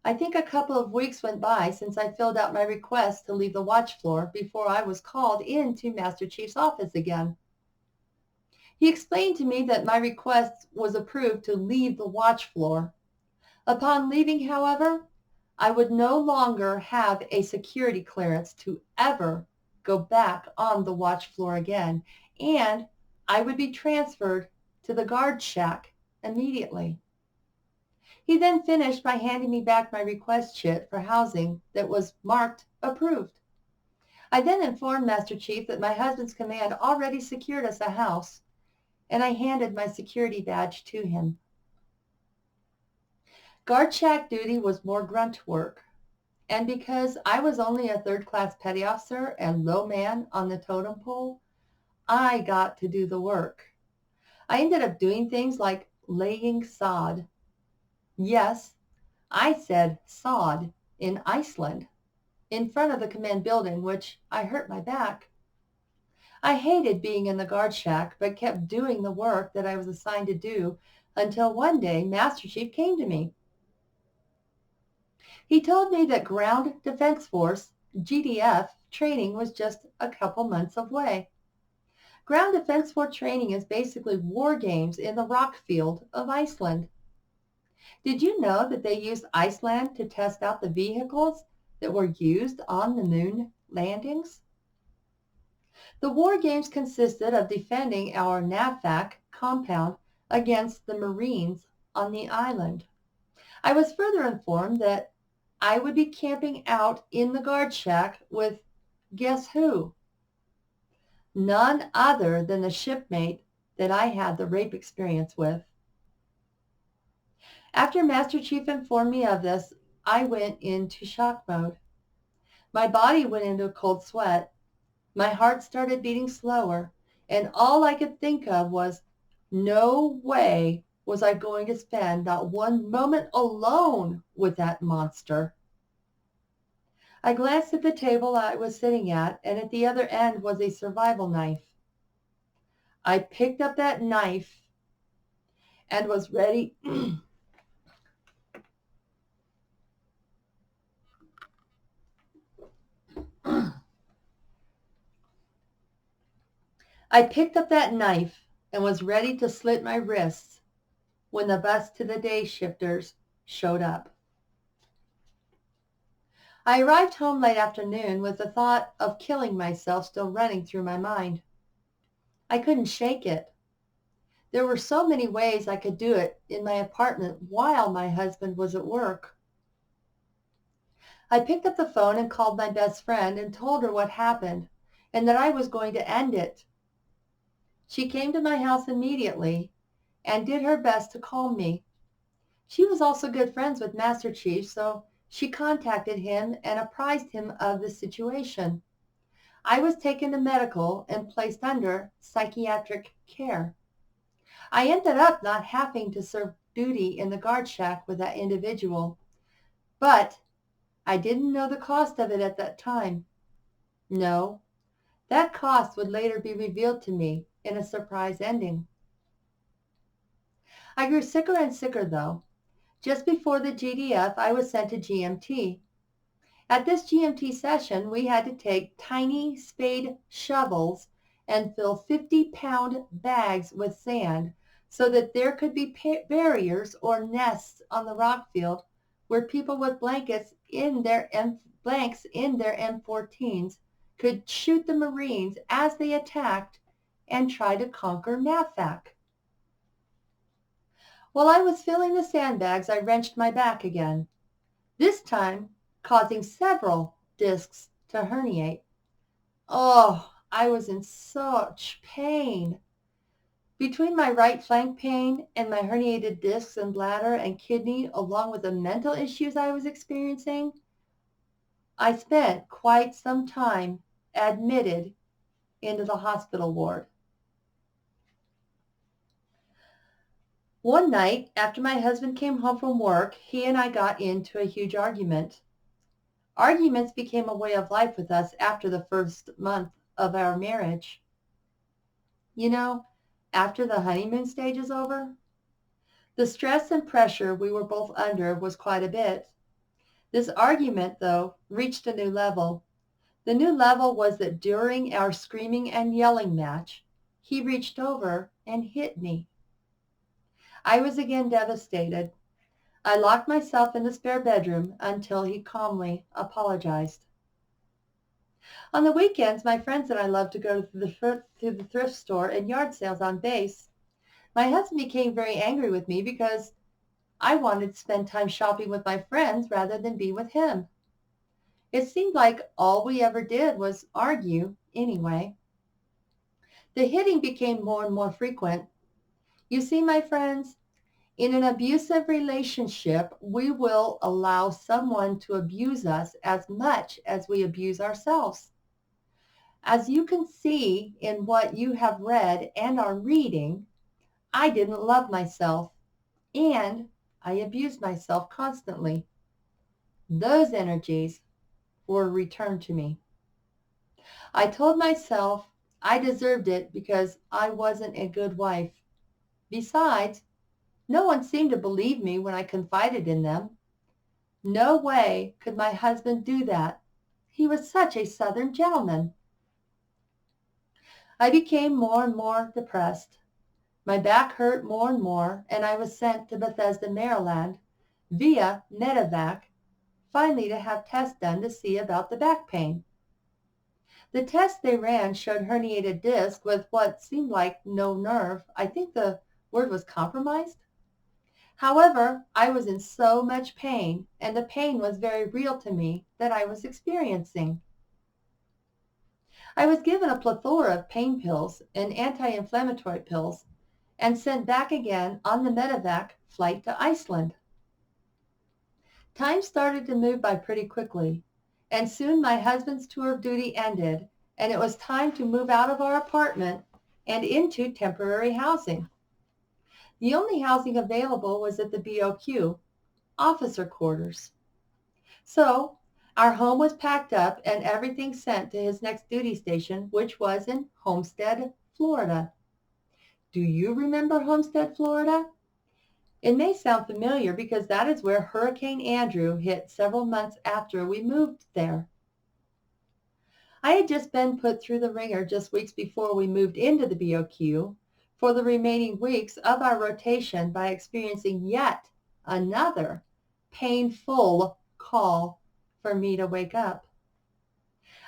I think a couple of weeks went by since I filled out my request to leave the watch floor before I was called into Master Chief's office again. He explained to me that my request was approved to leave the watch floor. Upon leaving, however, I would no longer have a security clearance to ever go back on the watch floor again, and I would be transferred to the guard shack immediately. He then finished by handing me back my request sheet for housing that was marked approved. I then informed Master Chief that my husband's command already secured us a house, and I handed my security badge to him. Guard shack duty was more grunt work, and because I was only a third-class petty officer and low man on the totem pole, I got to do the work. I ended up doing things like laying sod. Yes, I said sod in Iceland, in front of the command building, which I hurt my back. I hated being in the guard shack, but kept doing the work that I was assigned to do until one day Master Chief came to me. He told me that Ground Defense Force, GDF, training was just a couple months away. Ground Defense Force training is basically war games in the rock field of Iceland. Did you know that they used Iceland to test out the vehicles that were used on the moon landings? The war games consisted of defending our NAVFAC compound against the Marines on the island. I was further informed that I would be camping out in the guard shack with guess who? None other than the shipmate that I had the rape experience with. After Master Chief informed me of this, I went into shock mode. My body went into a cold sweat. My heart started beating slower, and all I could think of was, no way was I going to spend not one moment alone with that monster. I glanced at the table I was sitting at, and at the other end was a survival knife. I picked up that knife and was ready. I picked up that knife and was ready to slit my wrists when the bus to the day shifters showed up. I arrived home late afternoon with the thought of killing myself still running through my mind. I couldn't shake it. There were so many ways I could do it in my apartment while my husband was at work. I picked up the phone and called my best friend and told her what happened and that I was going to end it. She came to my house immediately and did her best to calm me. She was also good friends with Master Chief, so she contacted him and apprised him of the situation. I was taken to medical and placed under psychiatric care. I ended up not having to serve duty in the guard shack with that individual, but I didn't know the cost of it at that time. No, that cost would later be revealed to me in a surprise ending. I grew sicker and sicker, though. Just before the GDF, I was sent to GMT. At this GMT session, we had to take tiny spade shovels and fill 50-pound bags with sand so that there could be barriers or nests on the rock field where people with blanks in their M14s could shoot the Marines as they attacked and try to conquer NAVFAC. While I was filling the sandbags, I wrenched my back again, this time causing several discs to herniate. Oh, I was in such pain. Between my right flank pain and my herniated discs and bladder and kidney, along with the mental issues I was experiencing, I spent quite some time admitted into the hospital ward. One night, after my husband came home from work, he and I got into a huge argument. Arguments became a way of life with us after the first month of our marriage. You know, after the honeymoon stage is over, the stress and pressure we were both under was quite a bit. This argument, though, reached a new level. The new level was that during our screaming and yelling match, he reached over and hit me. I was again devastated. I locked myself in the spare bedroom until he calmly apologized. On the weekends, my friends and I loved to go to the thrift store and yard sales on base. My husband became very angry with me because I wanted to spend time shopping with my friends rather than be with him. It seemed like all we ever did was argue anyway. The hitting became more and more frequent. You see, my friends, in an abusive relationship, we will allow someone to abuse us as much as we abuse ourselves. As you can see in what you have read and are reading, I didn't love myself, and I abused myself constantly. Those energies were returned to me. I told myself I deserved it because I wasn't a good wife. Besides, no one seemed to believe me when I confided in them. No way could my husband do that. He was such a Southern gentleman. I became more and more depressed. My back hurt more and more, and I was sent to Bethesda, Maryland, via medevac, finally to have tests done to see about the back pain. The test they ran showed herniated disc with what seemed like no nerve. I think the word was compromised. However, I was in so much pain, and the pain was very real to me that I was experiencing. I was given a plethora of pain pills and anti-inflammatory pills and sent back again on the medevac flight to Iceland. Time started to move by pretty quickly, and soon my husband's tour of duty ended, and it was time to move out of our apartment and into temporary housing. The only housing available was at the BOQ, officer quarters. So our home was packed up and everything sent to his next duty station, which was in Homestead, Florida. Do you remember Homestead, Florida? It may sound familiar because that is where Hurricane Andrew hit several months after we moved there. I had just been put through the ringer just weeks before we moved into the BOQ for the remaining weeks of our rotation by experiencing yet another painful call for me to wake up.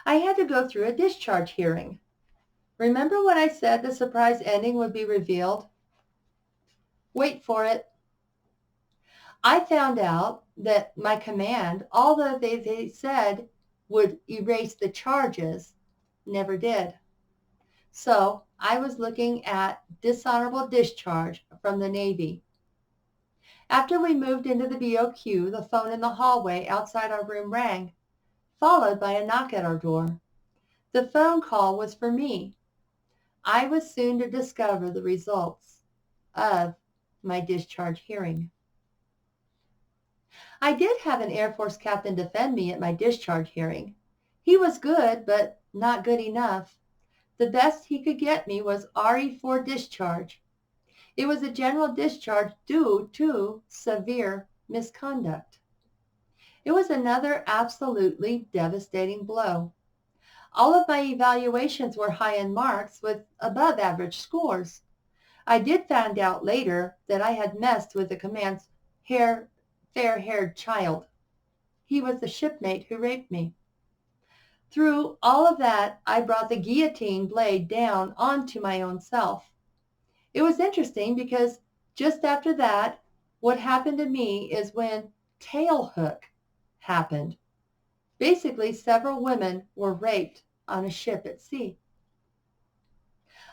I had to go through a discharge hearing. Remember when I said the surprise ending would be revealed? Wait for it. I found out that my command, although they said would erase the charges, never did. So I was looking at dishonorable discharge from the Navy. After we moved into the BOQ, the phone in the hallway outside our room rang, followed by a knock at our door. The phone call was for me. I was soon to discover the results of my discharge hearing. I did have an Air Force captain defend me at my discharge hearing. He was good, but not good enough. The best he could get me was RE4 discharge. It was a general discharge due to severe misconduct. It was another absolutely devastating blow. All of my evaluations were high in marks with above average scores. I did find out later that I had messed with the command's fair-haired child. He was the shipmate who raped me. Through all of that, I brought the guillotine blade down onto my own self. It was interesting because just after that, what happened to me is when tailhook happened. Basically, several women were raped on a ship at sea.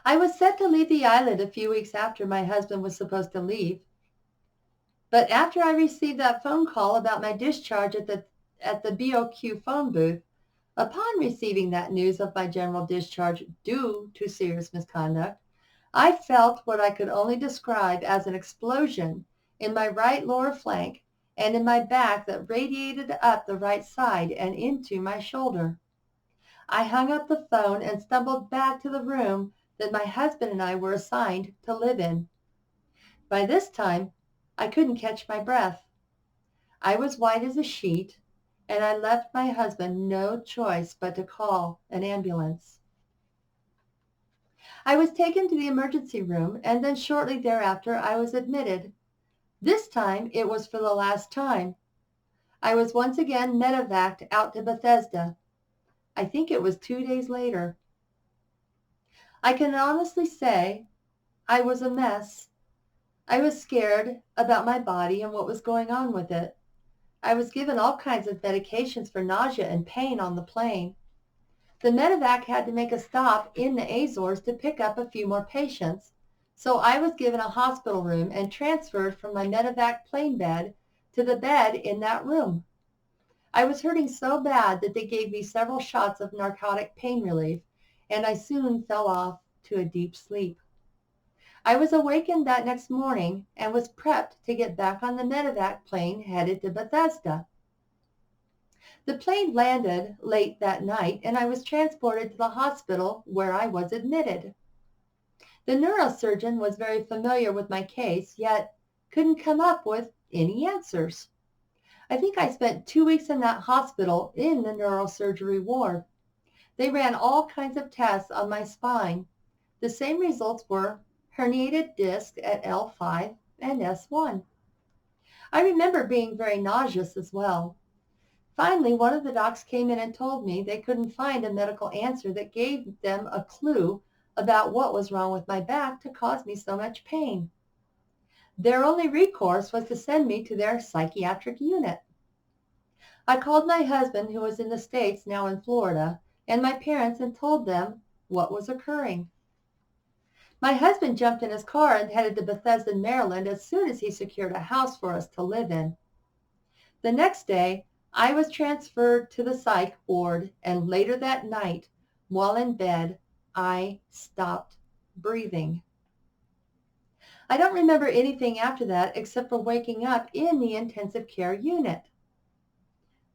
I was set to leave the island a few weeks after my husband was supposed to leave. But after I received that phone call about my discharge at the BOQ phone booth, upon receiving that news of my general discharge due to serious misconduct, I felt what I could only describe as an explosion in my right lower flank and in my back that radiated up the right side and into my shoulder. I hung up the phone and stumbled back to the room that my husband and I were assigned to live in. By this time, I couldn't catch my breath. I was white as a sheet, and I left my husband no choice but to call an ambulance. I was taken to the emergency room, and then shortly thereafter I was admitted. This time it was for the last time. I was once again medevaced out to Bethesda. I think it was 2 days later. I can honestly say I was a mess. I was scared about my body and what was going on with it. I was given all kinds of medications for nausea and pain on the plane. The medevac had to make a stop in the Azores to pick up a few more patients, so I was given a hospital room and transferred from my medevac plane bed to the bed in that room. I was hurting so bad that they gave me several shots of narcotic pain relief, and I soon fell off to a deep sleep. I was awakened that next morning and was prepped to get back on the medevac plane headed to Bethesda. The plane landed late that night, and I was transported to the hospital where I was admitted. The neurosurgeon was very familiar with my case, yet couldn't come up with any answers. I think I spent 2 weeks in that hospital in the neurosurgery ward. They ran all kinds of tests on my spine. The same results were herniated disc at L5 and S1. I remember being very nauseous as well. Finally, one of the docs came in and told me they couldn't find a medical answer that gave them a clue about what was wrong with my back to cause me so much pain. Their only recourse was to send me to their psychiatric unit. I called my husband, who was in the States, now in Florida, and my parents and told them what was occurring. My husband jumped in his car and headed to Bethesda, Maryland as soon as he secured a house for us to live in. The next day, I was transferred to the psych ward, and later that night, while in bed, I stopped breathing. I don't remember anything after that except for waking up in the intensive care unit.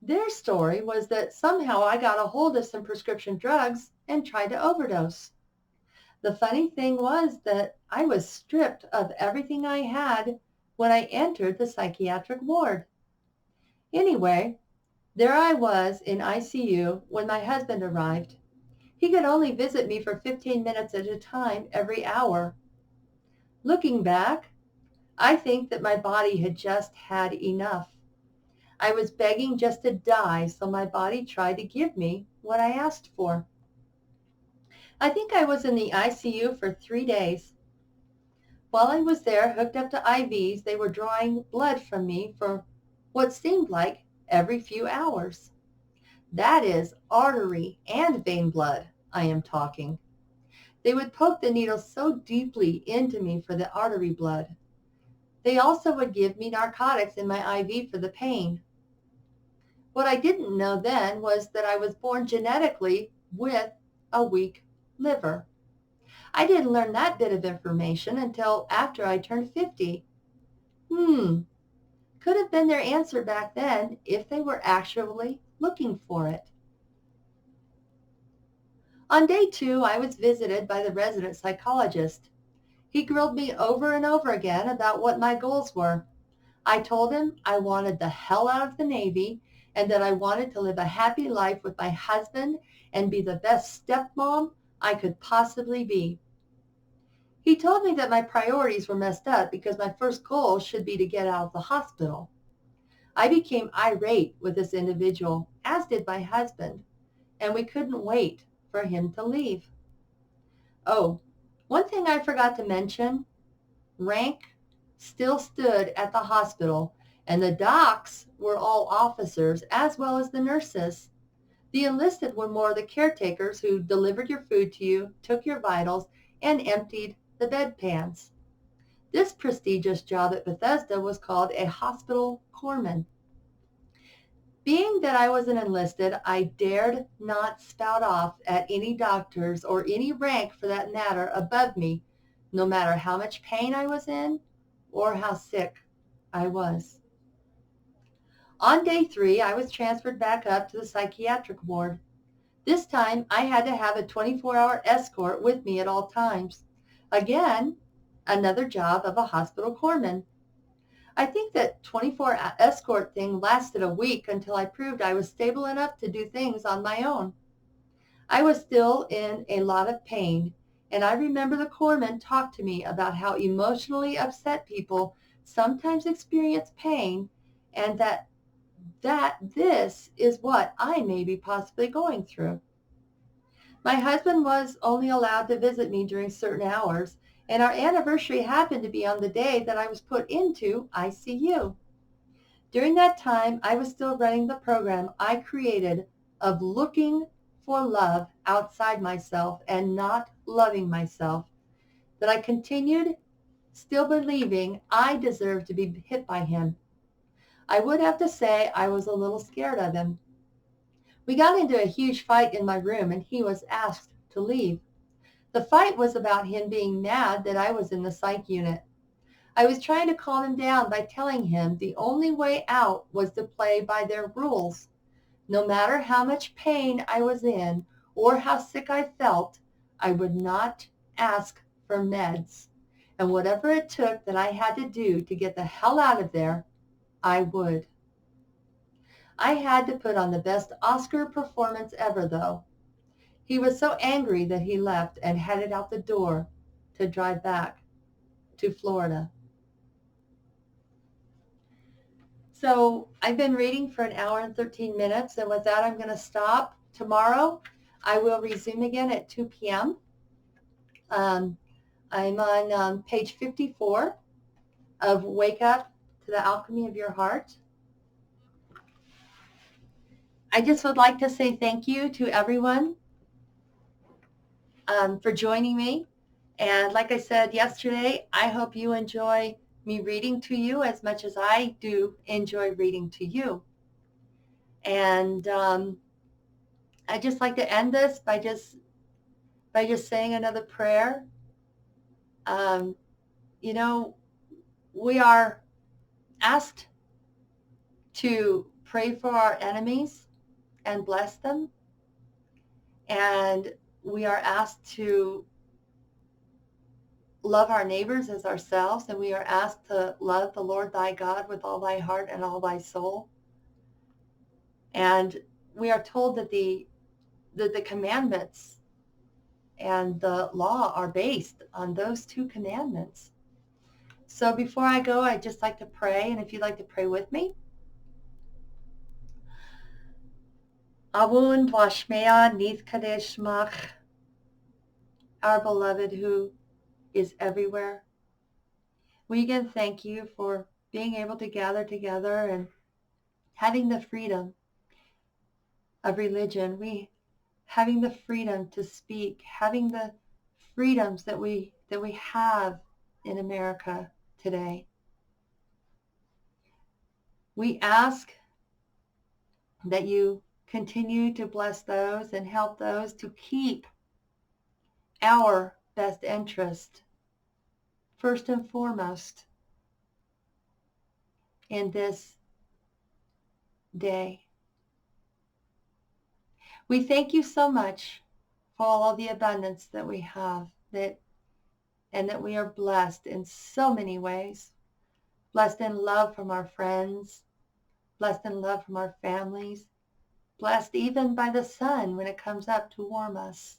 Their story was that somehow I got a hold of some prescription drugs and tried to overdose. The funny thing was that I was stripped of everything I had when I entered the psychiatric ward. Anyway, there I was in ICU when my husband arrived. He could only visit me for 15 minutes at a time every hour. Looking back, I think that my body had just had enough. I was begging just to die, so my body tried to give me what I asked for. I think I was in the ICU for 3 days. While I was there, hooked up to IVs, they were drawing blood from me for what seemed like every few hours. That is artery and vein blood I am talking. They would poke the needle so deeply into me for the artery blood. They also would give me narcotics in my IV for the pain. What I didn't know then was that I was born genetically with a weak liver. I didn't learn that bit of information until after I turned 50. Could have been their answer back then if they were actually looking for it. On day 2, I was visited by the resident psychologist. He grilled me over and over again about what my goals were. I told him I wanted the hell out of the Navy and that I wanted to live a happy life with my husband and be the best stepmom I could possibly be. He told me that my priorities were messed up because my first goal should be to get out of the hospital. I became irate with this individual, as did my husband, and we couldn't wait for him to leave. Oh, one thing I forgot to mention, rank still stood at the hospital, and the docs were all officers as well as the nurses. The enlisted were more the caretakers who delivered your food to you, took your vitals, and emptied the bedpans. This prestigious job at Bethesda was called a hospital corpsman. Being that I was an enlisted, I dared not spout off at any doctors or any rank for that matter above me, no matter how much pain I was in or how sick I was. On day 3, I was transferred back up to the psychiatric ward. This time, I had to have a 24-hour escort with me at all times. Again, another job of a hospital corpsman. I think that 24 escort thing lasted a week until I proved I was stable enough to do things on my own. I was still in a lot of pain, and I remember the corpsman talked to me about how emotionally upset people sometimes experience pain and that this is what I may be possibly going through. My husband was only allowed to visit me during certain hours, and our anniversary happened to be on the day that I was put into ICU. During that time, I was still running the program I created of looking for love outside myself and not loving myself, that I continued still believing I deserved to be hit by him. I would have to say I was a little scared of him. We got into a huge fight in my room and he was asked to leave. The fight was about him being mad that I was in the psych unit. I was trying to calm him down by telling him the only way out was to play by their rules. No matter how much pain I was in or how sick I felt, I would not ask for meds. And whatever it took that I had to do to get the hell out of there, I would. I had to put on the best Oscar performance ever, though. He was so angry that he left and headed out the door to drive back to Florida. So I've been reading for an hour and 13 minutes, and with that I'm going to stop. Tomorrow I will resume again at 2 p.m. I'm on page 54 of Wake Up to the Alchemy of Your Heart. I just would like to say thank you to everyone for joining me. And like I said yesterday, I hope you enjoy me reading to you as much as I do enjoy reading to you. And I just like to end this by just saying another prayer. You know, we are asked to pray for our enemies and bless them. And we are asked to love our neighbors as ourselves, and we are asked to love the Lord thy God with all thy heart and all thy soul. And we are told that the commandments and the law are based on those 2 commandments. So before I go, I'd just like to pray, and if you'd like to pray with me. Awun Vashmea Nith Kadesh Mach, our beloved who is everywhere. We again thank you for being able to gather together and having the freedom of religion. Having the freedom to speak, having the freedoms that we have in America today. We ask that you continue to bless those and help those to keep our best interest first and foremost in this day. We thank you so much for all of the abundance that we have, and that we are blessed in so many ways. Blessed in love from our friends, blessed in love from our families, blessed even by the sun when it comes up to warm us.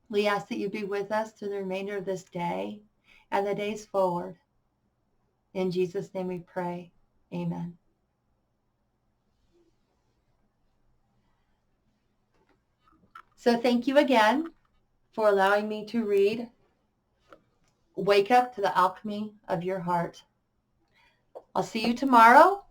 We ask that you be with us through the remainder of this day and the days forward. In Jesus' name we pray. Amen. So thank you again for allowing me to read Wake Up to the Alchemy of Your Heart. I'll see you tomorrow